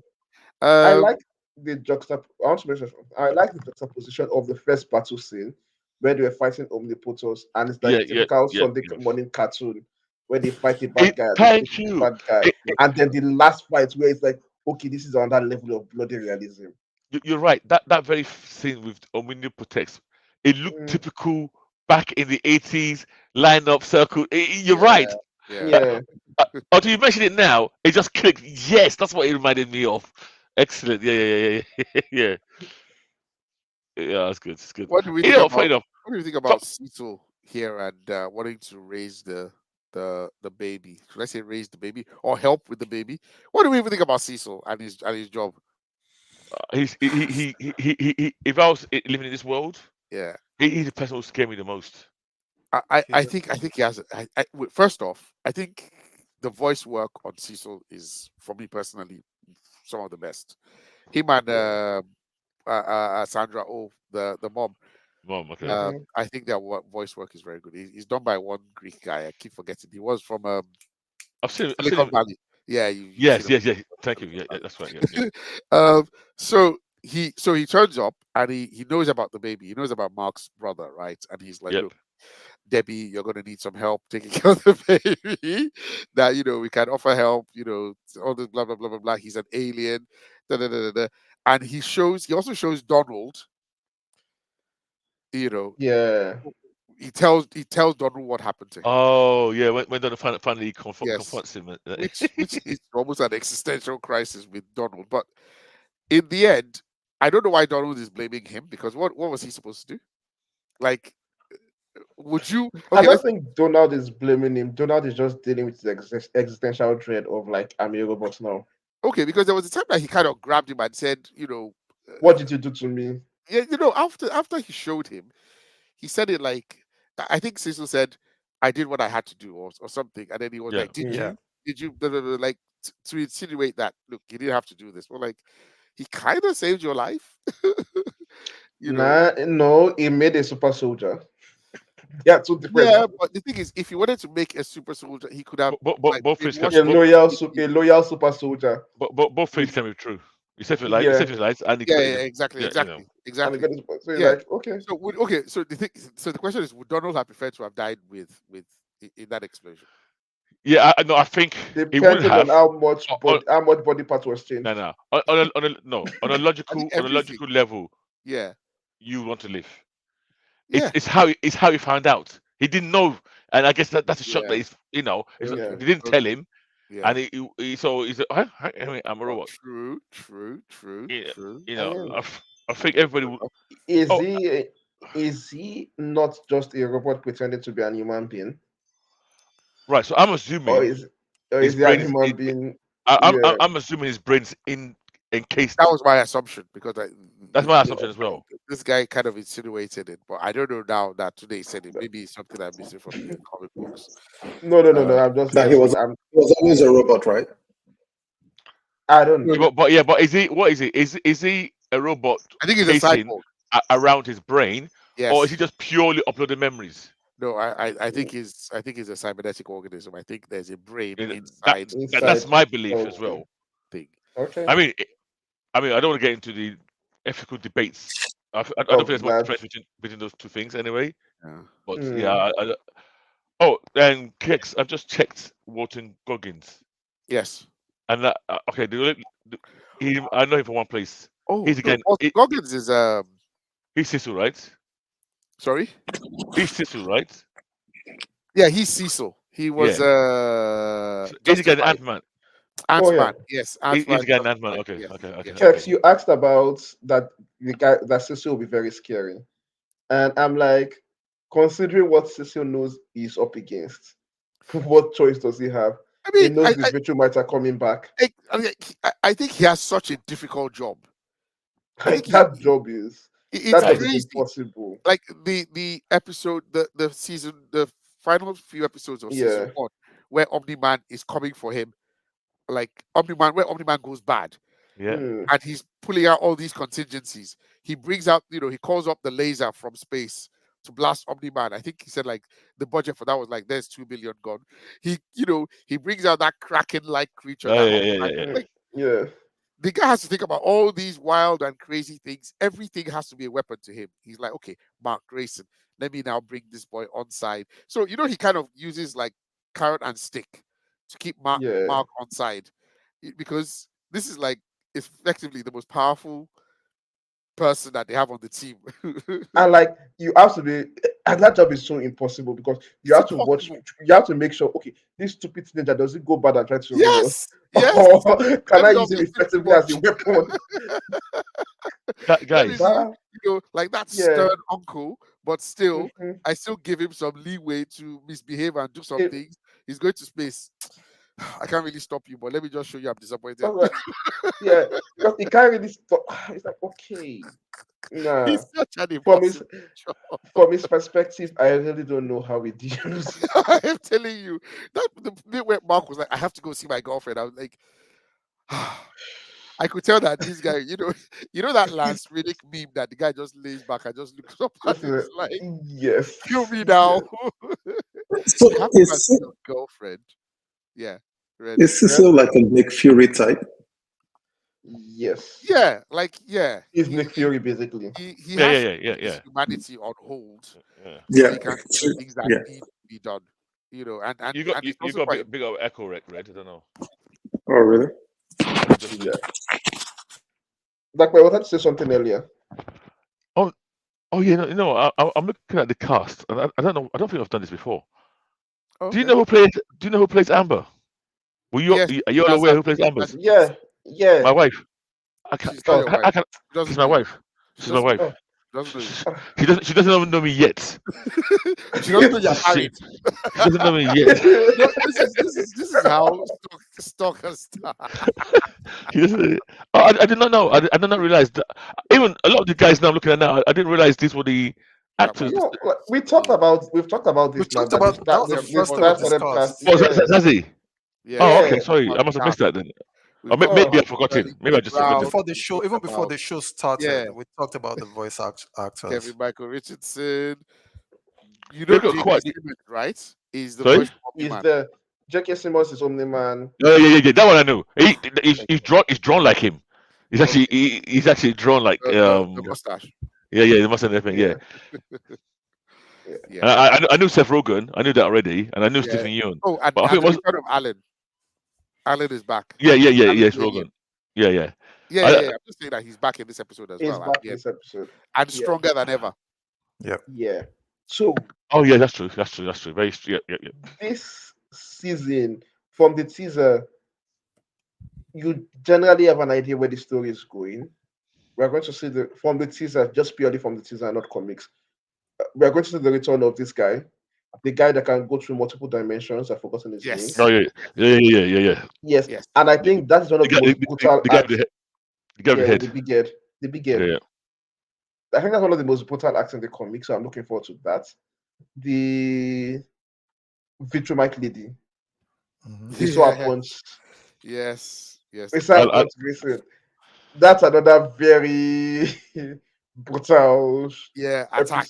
I Um, like the juxtap. I want to mention. I like the juxtaposition of the first battle scene where they were fighting Omnipotus, and it's like typical Sunday Yeah. morning cartoon where they fight a bad guy and they Thank defeat the you. bad guy, and then the last fight where it's like, okay, this is on that level of bloody realism. You're right. That very scene with Omnium Protects, it looked Mm, typical back in the 80s, line up circle. You're right. yeah, yeah. Uh, yeah, Until you mention it now, it just clicked. Yes, that's what it reminded me of. Excellent. Yeah. Yeah. Yeah, that's good. It's good. What do we You think know, funny about enough. what do you think So, about Cecil here and wanting to raise the baby? Should I say raise the baby or help with the baby? What do we even think about Cecil and his job? if I was living in this world, Yeah. he's the person who scared me the most. He's I think he has. First off, I think the voice work on Cecil is, for me personally, some of the best. Him and yeah. Sandra Oh, the mom. Mom, okay. Hmm. I think their voice work is very good. He's done by one Greek guy. I keep forgetting. He was from I've seen Silicon him. Valley. Yeah, you've seen Yes, him. yes. Thank you. Yeah, that's right. Yeah. So he turns up and he knows about the baby. He knows about Mark's brother, right? And he's like, Yep. look, Debbie, you're gonna need some help taking care of the baby. That we can offer help. All this blah blah blah blah blah. He's an alien. Da, da, da, da, da. And he also shows Donald. You know, Yeah, he tells Donald what happened to him. Oh, yeah. When Donna finally Yes, confronts him. which is almost an existential crisis with Donald. But in the end, I don't know why Donald is blaming him, because what was he supposed to do? Like, would you? I Okay, don't let's think Donald is blaming him. Donald is just dealing with his existential dread of like I'm a robot now. okay, because there was a time that he kind of grabbed him and said, What did you do to me? yeah, after he showed him, he said it like, I think Cecil said, "I did what I had to do," or something, and then he was Yeah. like, yeah. Did you?" Blah, blah, blah, like to insinuate that, look, you didn't have to do this. Well, like, he kind of saved your life, you know. Nah, no, he made a super soldier. They are two different. Yeah, but the thing is, if he wanted to make a super soldier, he could have like Both things can A loyal super soldier. both things With can be true. You save your life, you yeah, save his life, and he Yeah, got yeah, him. exactly, Yeah, exactly, and they exactly. got this. So you're Yeah. like, okay, So okay, so the question is, would Donald have preferred to have died in that explosion? Yeah. No, I think he would depending on have. how much body part was No, changed. no. No. On a I think everything. logical level, Yeah, you want to live. yeah, It's how he found out. He didn't know, and I guess that's a shock that yeah. Yeah. they didn't tell him, Yeah. and so he's like, "Huh? Anyway, I'm a Oh, robot." true, true, true, Yeah, true. I mean, I think everybody would. is Oh, he not just a robot pretending to be an human being, right. So I'm or assuming is or his is he an brain is. human being? I'm Yeah. I'm assuming his brain's encased. That was my assumption because That's my assumption as well. this guy kind of insinuated it, but I don't know now that today said it. Maybe it's something I'm missing from the comic books. No. Uh, I'm just That he guessing. was always a robot, right? I don't know. But is he? What is he? Is he a robot I think he's a casing cyborg. around his brain, or is Yes. he just purely uploading memories? No, I think he's a cybernetic organism. I think there's a brain You know, inside that's Inside. my belief as Okay. well. thing. Okay. I mean, I don't want to get into the ethical debates. I don't think Of there's much that. difference between those two things anyway. Yeah. But Hmm. yeah, oh, and Kex, I've just checked Walton Goggins, Yes. and okay, I know him from one place. Oh, He's no, again, Goggins is he's Cecil, right? sorry. He's Cecil, right? Yeah, he's Cecil. He was Yeah. So he's again Justified. Ant-Man. Oh yeah. Ant-Man. Yes, He's Ant-Man. again Ant-Man. Justified. Okay, Yes. okay, okay, Yes. Kex, okay. you asked about the guy that Cecil will be very scary, and I'm like, considering what Cecil knows he's up against, what choice does he have? I He mean, knows the virtual might are coming back. I think he has such a difficult job. I think That job is it's that job is crazy. impossible. Like the episode, the season, the final few episodes of Yeah. season 1, where Omni-Man is coming for him, like where Omni-Man goes bad, Yeah. and he's pulling out all these contingencies. He brings out, he calls up the laser from space to blast Omni-Man. I think he said like the budget for that was like there's 2 billion gone. He brings out that Kraken-like creature Oh, that yeah. like Yeah. the guy has to think about all these wild and crazy things. Everything has to be a weapon to him. He's like, okay, Mark Grayson, let me now bring this boy on side. So he kind of uses like carrot and stick to keep Mark Yeah. on side, because this is like effectively the most powerful person that they have on the team. And like you have to be, and that job is so impossible because you It's have to watch, impossible. you have to make sure, okay, this stupid teenager doesn't go bad and try to ruin us. Yes, Or can let I me not use him make it too effectively as a much. weapon? Let me Guys, be, like that Yeah. stern uncle, but still, Mhm. I still give him some leeway to misbehave and do some It- things. He's going to space. I can't really stop you, but let me just show you I'm disappointed. I was like, yeah, because he can't really stop. It's like, okay, nah. He's such an From his impossible job. from his perspective, I really don't know how he deals. I'm telling you, that the bit where Mark was like, I have to go see my girlfriend. I was like, I could tell that this guy, you know that Lance Riddick meme that the guy just lays back and just looks up and it's like, Yes. kill me now. So You have to go and is see your girlfriend. Yeah. Ready. is Cecil like a Nick Fury type? Yes. Yeah, like He's he, Nick Fury basically. he yeah, has yeah, to yeah, put his yeah. humanity on hold Yeah. so Yeah. he can do things that Yeah. need to be done. And You got and you, it's you also got quite big old echo, Red. I don't know. Oh, really? Just Yeah. Like I wanted to say something earlier. Oh yeah, I'm looking at the cast, and I don't know. I don't think I've done this before. okay. Do you know who plays Amber? Yes, Are you all aware who plays Amber? Yeah. Yeah. My wife. I can't. She's not your wife. I can't. She doesn't She's my know you. wife. She She's my doesn't know wife. you. She doesn't know you. She doesn't even know me yet. She doesn't know you're She, married. she doesn't know me yet. No, this is how stalkers start. She doesn't, I did not know. I did not realize that. Even a lot of the guys now I'm looking at now, I didn't realize these were the actors. No, like, we've talked about this We've now. talked That about that was Yeah, the the first thing star we started discussed. casting. Oh, Yeah. Zazie. Yeah. Oh, Yeah. okay. Sorry, I must have missed that then. We've Or talked No. maybe I've about forgotten. Maybe I Sterling just Brown, Even forgotten. before the show, even before about the show started, Yeah. we talked about the voice actors. Kevin Michael Richardson. You They're know, got J.K. quite. Simmons, right? Is the Sorry. first Is man. the J.K. Simmons is Omni-Man. Oh yeah. That one I know. He's drawn like him. Okay. He's actually drawn like The mustache. yeah, the must have everything, yeah. Yeah. Yeah. And I knew Seth Rogen, I knew that already, and I knew Yeah. Stephen Yeun. Oh, and But I think the it was return of Alan. Alan is back. yeah, Alan yes, Alien. Rogen. Yeah. Yeah. I'm just saying that he's back in this episode as He's well. back in this episode. And Yeah. stronger than ever. Yeah. So Oh yeah, that's true. Very yeah. this season, from the teaser, you generally have an idea where the story is going. We're going to see from the teaser, just purely from the teaser, not comics. We're going to see the return of this guy, the guy that can go through multiple dimensions. I've forgotten his name. Yes. Oh yeah. Yes, Yes. and I think that's one of the most brutal The guy acts. with the guy with the With head. the big head. The big head. Yeah. I think that's one of the most brutal acts in the comics, so I'm looking forward to that. The Vitromite lady, Mhm. the sword punch, Yes. the sword I, punch Grayson. That's another very brutal Yeah. Attack.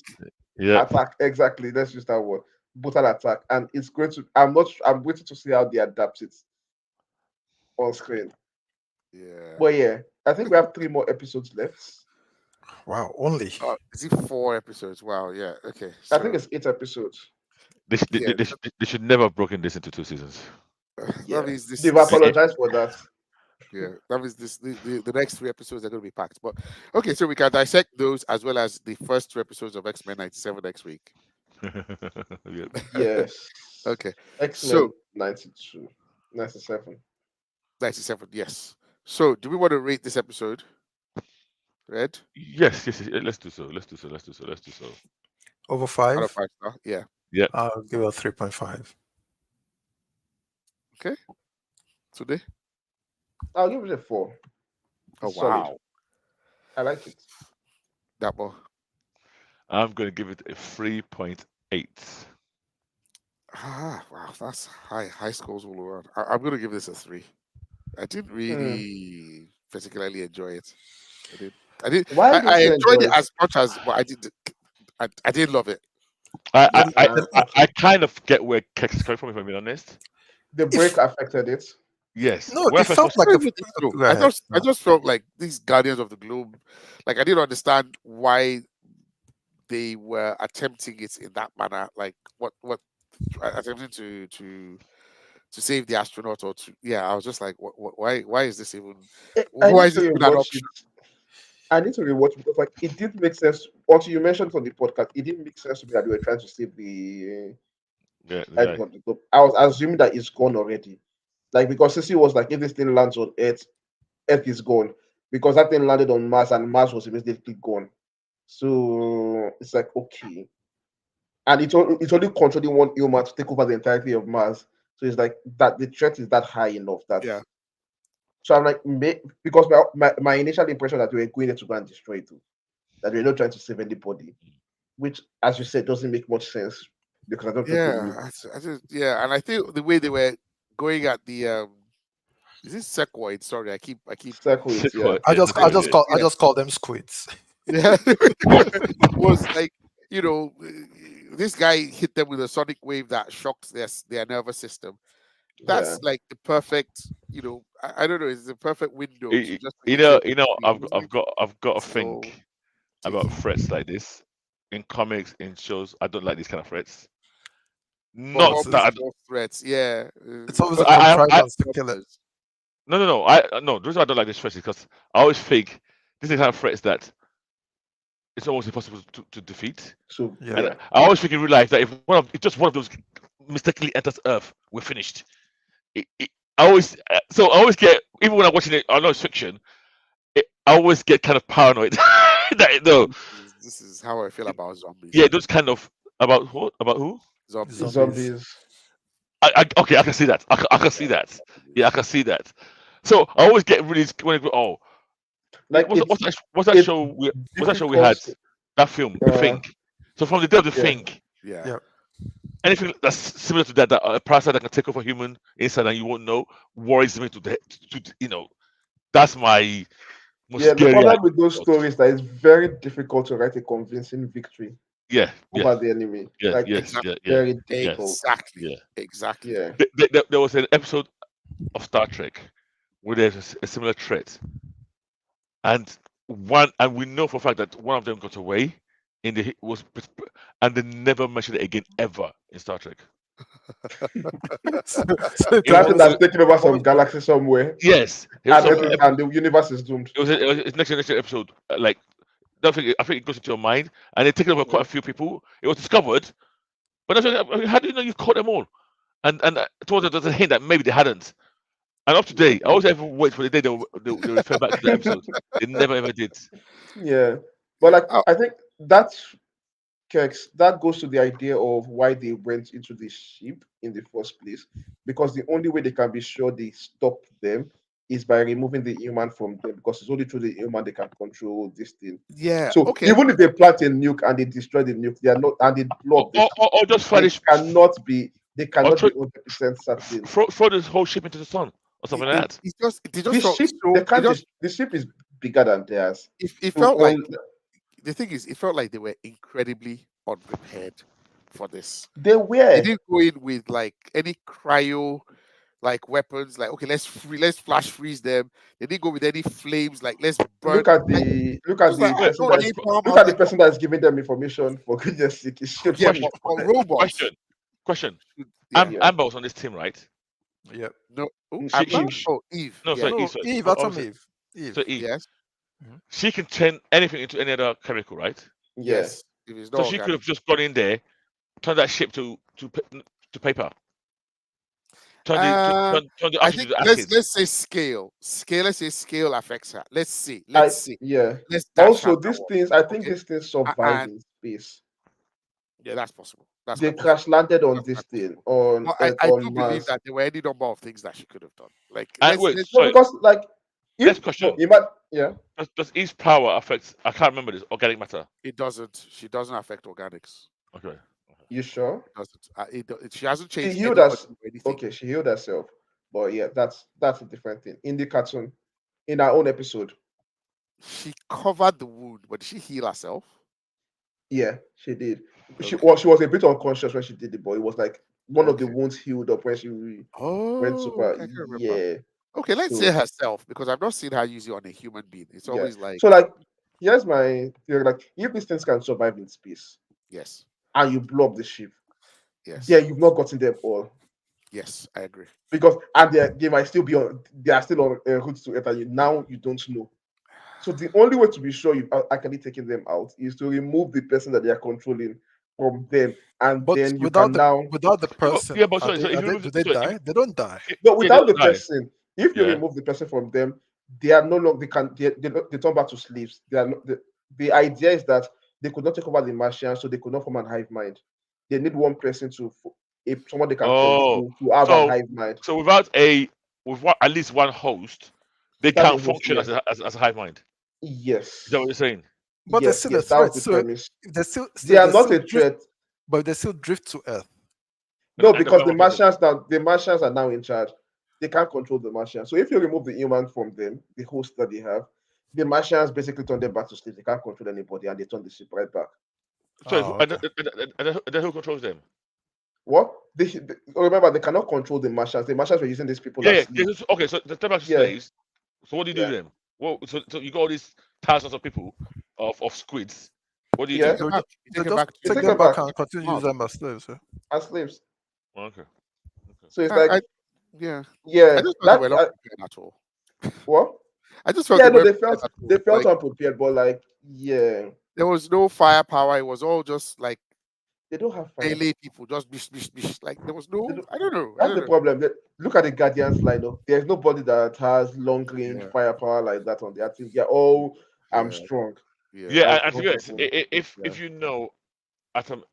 yeah. attack. Exactly. Let's use that word. Brutal attack, and it's going to. I'm waiting to see how they adapt it on screen. Yeah. But yeah, I think we have 3 more episodes left. Wow, only. Is it 4 episodes? Wow. Yeah. Okay. I think it's 8 episodes. They should never have broken this into 2 seasons. Yeah, That means this. they've apologized for that. Yeah, that means the next 3 episodes are going to be packed. But okay, so we can dissect those as well as the first 2 episodes of X-Men 97 next week. Yeah. Yes. Okay, X-Men so 92, 97. 97, yes. So do we want to rate this episode? Red? Yes. Let's do so. Over Out 5, of 5 star? Yeah. I'll give it a 3.5. Okay. Today? I'll give it a 4. Oh, It's solid. wow. I like it. That one. I'm going to give it a 3.8. Wow, that's high scores all around. I'm going to give this a 3. I didn't really particularly enjoy it. I did. Why didn't I you enjoyed enjoy it as much as I did. I did love it. I kind of get where Kex is coming from, if I'm being honest. The break affected it. Yes. No, When I it first felt watched- like I don't think so. Go ahead. I just felt like these Guardians of the Globe, like I didn't understand why they were attempting it in that manner. Like what attempting to save the astronaut or to I was just like, why is this even? I Why need is to this even an rewatch option? it. I need to rewatch because like it did make sense. What you mentioned on the podcast, it didn't make sense to me that they were trying to save the yeah, Guardians of the Globe. I was assuming that it's gone already. Like because Sissy was like, if this thing lands on Earth, Earth is gone. Because that thing landed on Mars and Mars was immediately gone. So it's like okay. And it's only controlling one human to take over the entirety of Mars. So it's like that the threat is that high enough that Yeah. so I'm like because my initial impression that we were going there to go and destroy it, that we're not trying to save anybody, which as you said doesn't make much sense because I don't think they will. I just and I think the way they were going at the is this sequoid? Sorry, I keep Circle it, yeah. I just Yeah. call them squids. Yeah, was like this guy hit them with a sonic wave that shocked their nervous system. That's Yeah. like the perfect, I don't know, it's the perfect window to You just you hit know, it you know, with the I've got to So, think about taking threats like this in comics, in shows. I don't like these kind of threats. more Not that. it's- more threats. Yeah, It's always a I- I- contrivance to kill it. No. No. The reason I don't like this threats is because I always think these are the kind of threats that it's almost impossible to defeat. So Yeah. And I always think in real life that if just one of those mistakenly enters Earth, we're finished. I always get, even when I'm watching it, I know it's fiction. I always get kind of paranoid. that no, This is how I feel about zombies. yeah, those kind of about who? Zombies. zombies. Okay, I can see that. I can see that. Yeah, I can see that. So I always get really when I go, Like what's that it's show? What's that show we had? difficult That film, The uh, Thing. So from the day of The yeah. Thing, Yeah. Yeah. anything that's similar to that a parasite that can take over human inside and you won't know, worries me to that's my most Yeah, the scary problem with those thought. stories that it's very difficult to write a convincing victory Yeah, over the enemy. yeah, Like yes, it's Exactly. very yes, difficult. Exactly. yeah. Exactly. Yeah. There was an episode of Star Trek where there's a similar threat, and we know for a fact that one of them got away in the was, and they never mentioned it again ever in Star Trek. so It That was, thing was that's it? taking over What some was galaxy somewhere, yes, it was some and the universe is doomed. it was a next generation episode. Like, I think it goes into your mind, and they taken over quite a few people. It was discovered, but how do you know you've caught them all? And towards it, there's a hint that maybe they hadn't. And up to date, I always ever wait for the day they refer back to the episode. They never ever did. Yeah. But like Oh, I think that's Kex, that goes to the idea of why they went into the ship in the first place. Because the only way they can be sure they stop them is by removing the human from them. Because it's only through the human they can control this thing. yeah. So Okay. even if they plant a nuke and they destroy the nuke, they are not and they blow up the ship, Or just they finish, they or cannot be 100% certain. throw this whole ship into the sun or something like that. They The just felt ship so. they can't the ship is bigger than theirs. It So felt like all, the thing is, it felt like they were incredibly unprepared for this. they They were. didn't go in with like any cryo like weapons. Like okay, let's flash freeze them. They didn't go with any flames. Like let's burn. Like, Look it at was like the oh, person no that's napalm. I look was at the like, person that's giving them information for goodness sake. It should yeah, Question, but robots. question. Yeah, Yeah. Amber was on this team, right? Yep. no. Oh, She- Amber? she- Oh, Eve. No, Yeah. sorry, No, Eve. Sorry. Eve, What Atom was it? Eve. Eve. So Eve, Yes. she can turn anything into any other chemical, right? Yeah. Yes. If it's So not she could organic. have just gone in there, turned that ship to paper, turn the I oxygen think to acid. let's say scale. Let's say scale affects her. Let's see. Yeah. Let's dash her Also, that these one. things, I think Okay. these things survive And in space. yeah, that's possible. That's They quite possible. crash landed on That's this quite thing possible. But I do on believe Mars. that there were any number of things that she could have done. Like And wait, No, sorry. because like Next if no, question: yeah, Does Eve's power affect? I can't remember this. Organic matter. it doesn't. She doesn't affect organics. Okay. you sure? It doesn't. She hasn't She changed healed anybody us. or anything. Okay, she healed herself. But yeah, that's a different thing. In the cartoon, in our own episode, She covered the wound, but did she heal herself? yeah, she did. Okay. She was a bit unconscious when she did it, but it was like one of the Okay. wounds healed up when she went Oh, super. okay, I can remember. Yeah. Okay, let's So say herself because I've not seen her use it on a human being. It's yeah. always like So like here's my theory. Like if these things can survive in space yes, and you blow up the ship, yes, yeah, you've not gotten them all. yes. I agree. Because and they might still be on they are still on route to enter you. Now you don't know. So the only way to be sure you've actually taken them out is to remove the person that they are controlling from them, and But then you can now without the person, Yeah, but are sorry. So if you do remove, they sorry, die? They don't die. no yeah, they without the don't die. person. If you Yeah. remove the person from them, they are no longer they turn back to slaves. They are not, the idea is that they could not take over the Martians, so they could not form an hive mind. They need one person if someone they can Oh, control to have an so hive mind. so at least one host, they Without a can't host, function yeah. as a hive mind. Yes. Is that what you're saying? But they're still a Yes, that was threat. the So premise. they They are not still a drift, threat. but they still drift to Earth. No, And because why won't they? the Martians are now in charge. They can't control the Martians. So if you remove the human from them, the host that they have, the Martians basically turn them back to slaves. They can't control anybody, and they turn the ship right back. Sorry, Oh, and, okay. then who controls them? What? Remember, they cannot control the Martians. The Martians were using these people Yeah, as yeah. slaves. Okay, so the back to Yeah, slaves. So what do you do yeah, to them? Well, so you got all these thousands of people of squids. What do you yeah. Take do? them back. You They take them just back You take take to them them back back and continue to use Mars. them as slaves. Yeah? as slaves. Okay. So it's like, Yeah. yeah, I just thought they that were not prepared at all. what? I just felt Yeah, they no, weren't prepared at they all. felt Like unprepared, but like, yeah, there was no firepower. It was all just like they don't have fire. melee people, just bish, bish, bish. Like there was They no. don't, I don't know. I That's don't the know. problem. Look at the Guardians lineup. There's nobody that has long range Yeah. firepower like that on their team. They're all Yeah. strong. Yeah. Yeah, All and to strong be honest, people. Yeah. if you know Atom,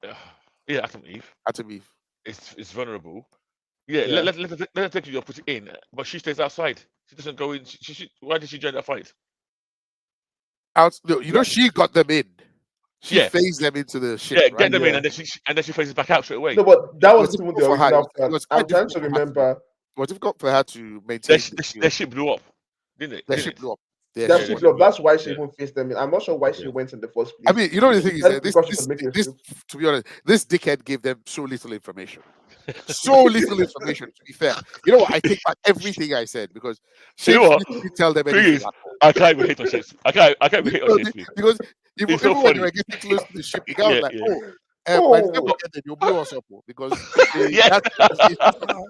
Atom Eve Had to be. is vulnerable. Yeah, Yeah. let her take you, put it in, but she stays outside. She doesn't go in. Why did she join that fight? Out. No, you know Yeah. she got them in. She Yeah, phased them into the ship, yeah, right? get them in, Yeah. and then she faces back out straight away. No, but that It was wasn't even difficult the for her. original It plan. was I'm quite trying difficult to for her. remember. It was difficult for her to maintain the shield. Their ship blew up, didn't it? Their Didn't ship it? blew up. They're They're Yeah, soup squad. love. That's why she yeah, even faced them. I'm not sure why she yeah. went in the first I place. mean, you know the She thing is said that because she could make a this soup. to be honest, this dickhead gave them so little information. So little information, to be fair. You know what? I take back everything I said because You know Shakespeare what? didn't tell them Thing anything is, at all. I can't even hate on Shakespeare. I can't even hate on Because, Shakespeare. because It's so even when they funny. were getting close to the ship, the guy was Yeah, like, yeah. "Oh, by the time we Oh, get there, they'll blow us up oh, because Yeah. that's it's just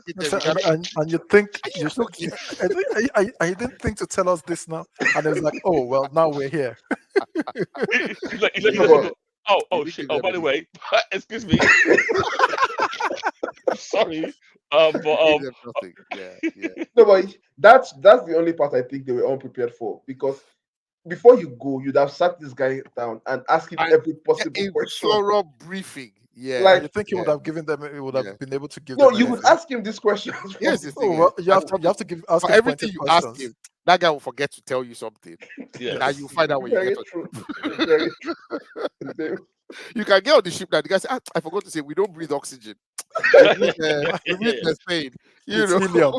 get them. So, We can't and you think Are you you should, joking? I didn't think to tell us this now, and it was like, oh well, now we're here. It's like He you no, didn't just give but go, oh, he oh didn't shit. give Oh, them by the anything. way, excuse me. Sorry. But He gave them nothing. Yeah, yeah. no, but that's the only part I think they were unprepared for because before you go, you'd have sat this guy down and asked him And every get possible a question. thorough briefing. Yeah, And Like, you think he would yeah, have given them, he would yeah. have been able to give no, them you would anything? ask him these questions from Here's the Oh thing, well, I you have to ask for him everything pointed you ask questions. him, that guy will forget to tell you something. yeah. That you find out when you very get on true, the very ship. true. You can get on the ship now. The guy said, I forgot to say we don't breathe oxygen. We breathe methane. You It's know. helium.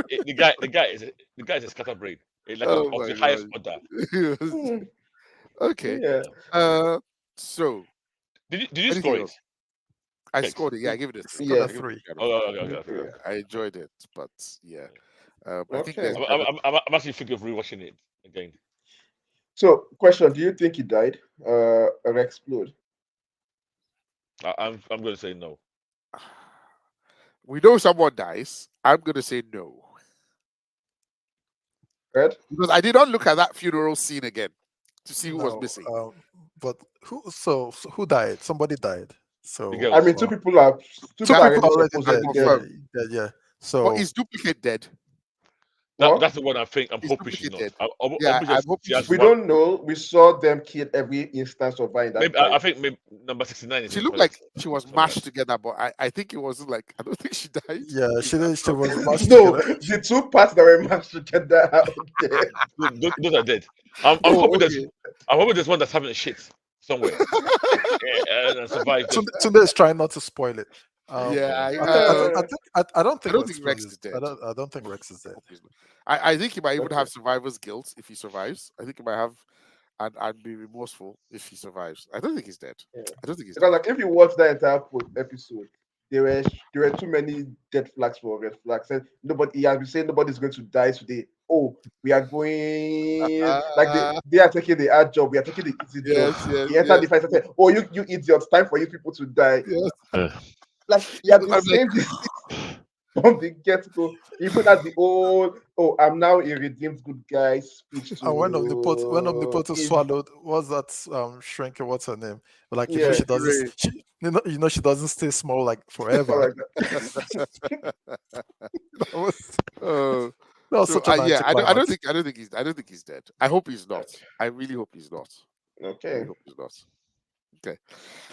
The guy is a scatterbrain. Like Oh of my the highest god. order. Hmm, Okay. yeah. So Did you score anything it? else? I Thanks. scored it. Yeah, I give it a three. Got Yeah. a I give it a 3. three out of Oh, five. okay, okay, okay. Okay. Yeah, I enjoyed it, but yeah. I think there's Okay. better. I'm actually thinking of rewatching it again. So, question: do you think he died or explode? I'm going to say no. We know someone dies. I'm gonna say no. Right? Because I did not look at that funeral scene again to see who was No, missing. but who? So who died? Somebody died. The So I girls. mean, two two people are That people already are already I dead. supposedly Yeah, dead. confirm. yeah. But So is duplicate dead? What? That's the one I think. I'm Is hoping she's duplicate not. dead? I'm Yeah, hoping I'm just hoping she has she's We not. one. don't know. We saw them kill every instance of her in that Maybe I drive. think maybe number 69 is She in the looked like toilet she was somewhere. mashed together, but I think it wasn't like I don't think she died. yeah, she was mashed No, together. the two parts that were mashed together out there. Those are dead. I'm Oh, hoping there's okay. I'm hoping there's one that's having a shit somewhere. Yeah, and survived them. Tunde is trying not to spoil it. Yeah, Yeah. I don't I think don't Rex think Rex is is. dead. I don't think Rex is dead. Hope he's not. I think he might even Okay. have survivor's guilt if he survives. I think he might have and be remorseful if he survives. I don't think he's dead. Yeah. I don't think he's Because dead. like if you watch that entire episode, there were too many dead flags for red flags. And nobody he has been saying nobody's going to die today. Oh, we are going like they are taking the hard job, we are taking the easy job. Yes, yes, He entered yes, the fight and said, oh, you idiots, time for you people to die. yes. Uh, Like he had been I'm like, saying this from the get-go. Even at the old, oh, I'm now a redeemed good guy speech And when to Omnipotent swallowed, what's that shrinker? What's her name? Like yeah, she doesn't. Ray. She doesn't stay small like something forever. like that. That was, uh, that was so such an yeah, anticlimax. I don't think he's dead. I hope he's not. I really hope he's not. I really Okay. hope he's not. Okay.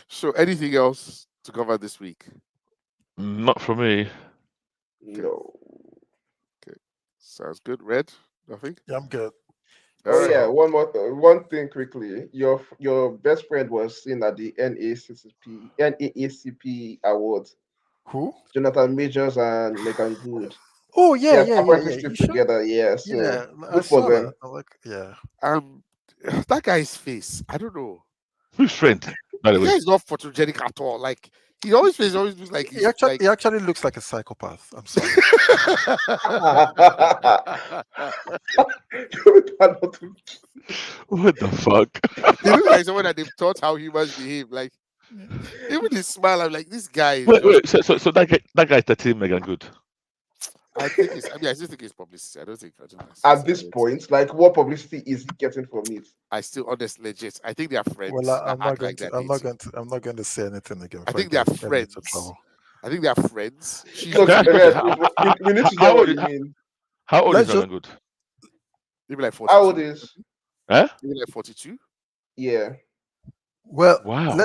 So anything else to cover this week? not for me. No. Okay. Sounds good. Red? Nothing? Yeah, I'm good. All Oh right. yeah, one thing quickly. Your best friend was seen at the NAACP Awards. Who? Jonathan Majors and Megan Good. Oh They yeah, are yeah, yeah, apparently yeah. still You should. together. Yeah, so Yeah, I good for saw them. that. I like. Yeah. That guy's face. I don't know. Who's friend, by The the guy way? is not photogenic at all. Like he always looks like he's like He actually looks like a psychopath. I'm sorry. What the fuck? he looks like someone that they've taught how humans behave. Like even his smile, I'm like, this guy is Wait, just wait. So that guy's the team Megan Good. I think it's I mean I still think it's publicity. I don't think At this point, like what publicity is he getting from it? I still honestly legit. I think they are Well, friends that act like they're dating. I'm not going to say anything again I before you think they are get me into friends. trouble. I think they are friends. She's No, just Okay, we need to get how what old? you mean. How old is Let's just Megan Good? maybe like How old 42. is? Huh? Maybe like 42. Yeah. well Wow.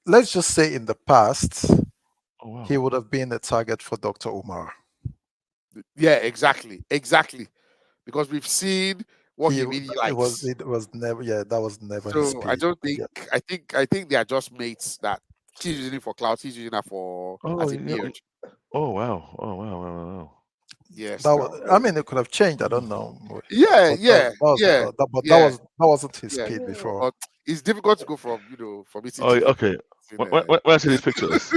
let's just say in the past Oh wow. he would have been a target for Dr. Umar. Yeah, exactly. Exactly. Because we've seen what he really likes. It was never that was never his So I speed. don't think Yeah. I think they are just mates that she's using it for clout, he's using that for Oh, as a beard. oh wow. Oh wow. Wow. Wow. Yes. That No. was, I mean, it could have changed. I don't know. Yeah. But Yeah. Yeah. but Yeah. that wasn't his Yeah. speed before. But it's difficult to go from eating Oh, chicken. okay. To When I see these pictures,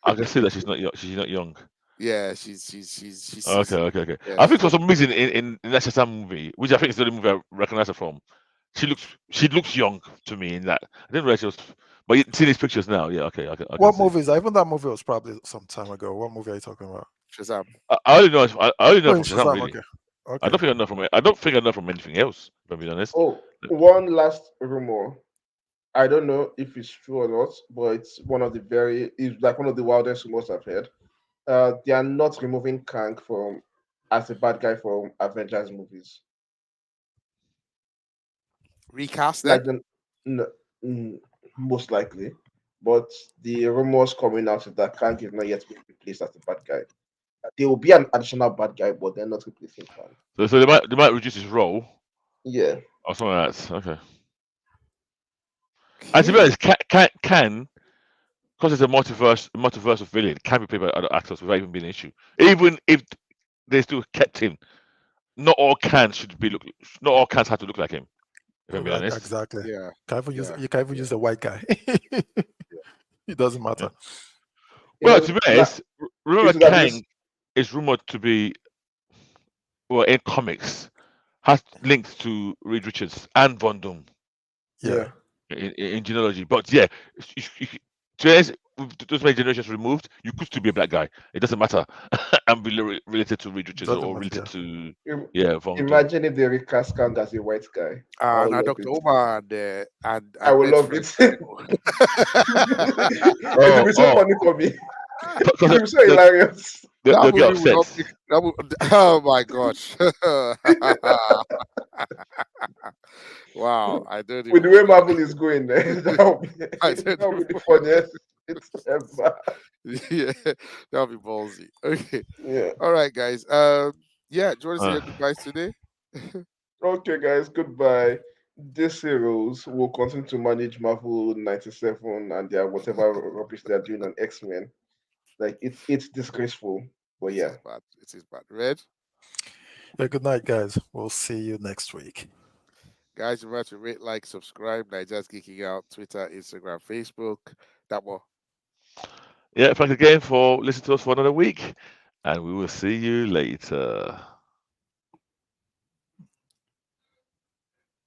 I can see that she's not young. She's not young. yeah, she's Okay, seasoned. okay, okay. Yeah, I think for some reason in that Shazam movie, which I think is the only movie I recognize her from, she looks young to me in that. I didn't realize she was. But you see these pictures now, yeah, okay, I can What see. movies? Even that movie was probably some time ago. What movie are you talking about? Shazam. I only know. I only know Oh, from in Shazam Shazam. really. Okay. I don't Okay. think I know from. I don't think I know from anything else. If I'm being honest. Oh, one last rumor. I don't know if it's true or not, but it's like one of the wildest rumors I've heard. They are not removing Kang from as a bad guy from Avengers movies. Recast them. Like the n- most likely, but the rumors coming out is that Kang is not yet being replaced as a bad guy. There will be an additional bad guy, but they're not replacing Kang. So they might reduce his role Yeah, or something like that. Okay. And to be Okay. honest, can because it's a multiverse of villain, can be played by other actors without even being an issue. Even if they still kept him, not all cans should be look. Not all cans have to look like him. If I'm being Right, honest. exactly. Yeah. Use Yeah. you can even use the white guy. It doesn't matter. you Well, know, to be like honest, remember is that this? Kang is rumored to be, well, in comics, has links to Reed Richards and Von Doom Yeah. Yeah, in genealogy. But yeah, to be honest, with those many generations removed, you could still be a black guy. It doesn't matter, and be related to Reed Richards Doesn't or matter. related to Im- Von Doom. imagine if they recast Kang as a white guy. I Now will love Dr. it. Omar I and will Ned's love friend. it. It will Oh, be so oh, funny for me. It because will be so hilarious. That they'll get movie would upset. not be. Oh my gosh! Wow, I don't With even the way want to. Marvel is going, I don't that even would be the want funniest it's ever. yeah, that'll be ballsy. Okay. Yeah. All right, guys. Yeah, do you want to say Uh, your goodbyes today? Okay, guys. Goodbye. These heroes will continue to manage Marvel 97 and their whatever rubbish they're doing on X-Men. Like it's disgraceful. But It yeah. is bad. It is bad. Red, Yeah, good night, guys. We'll see you next week. guys, remember to rate, like, subscribe. Naija's Geeking Out, Twitter, Instagram, Facebook. That one. yeah, thanks again for listening to us for another week, and we will see you later.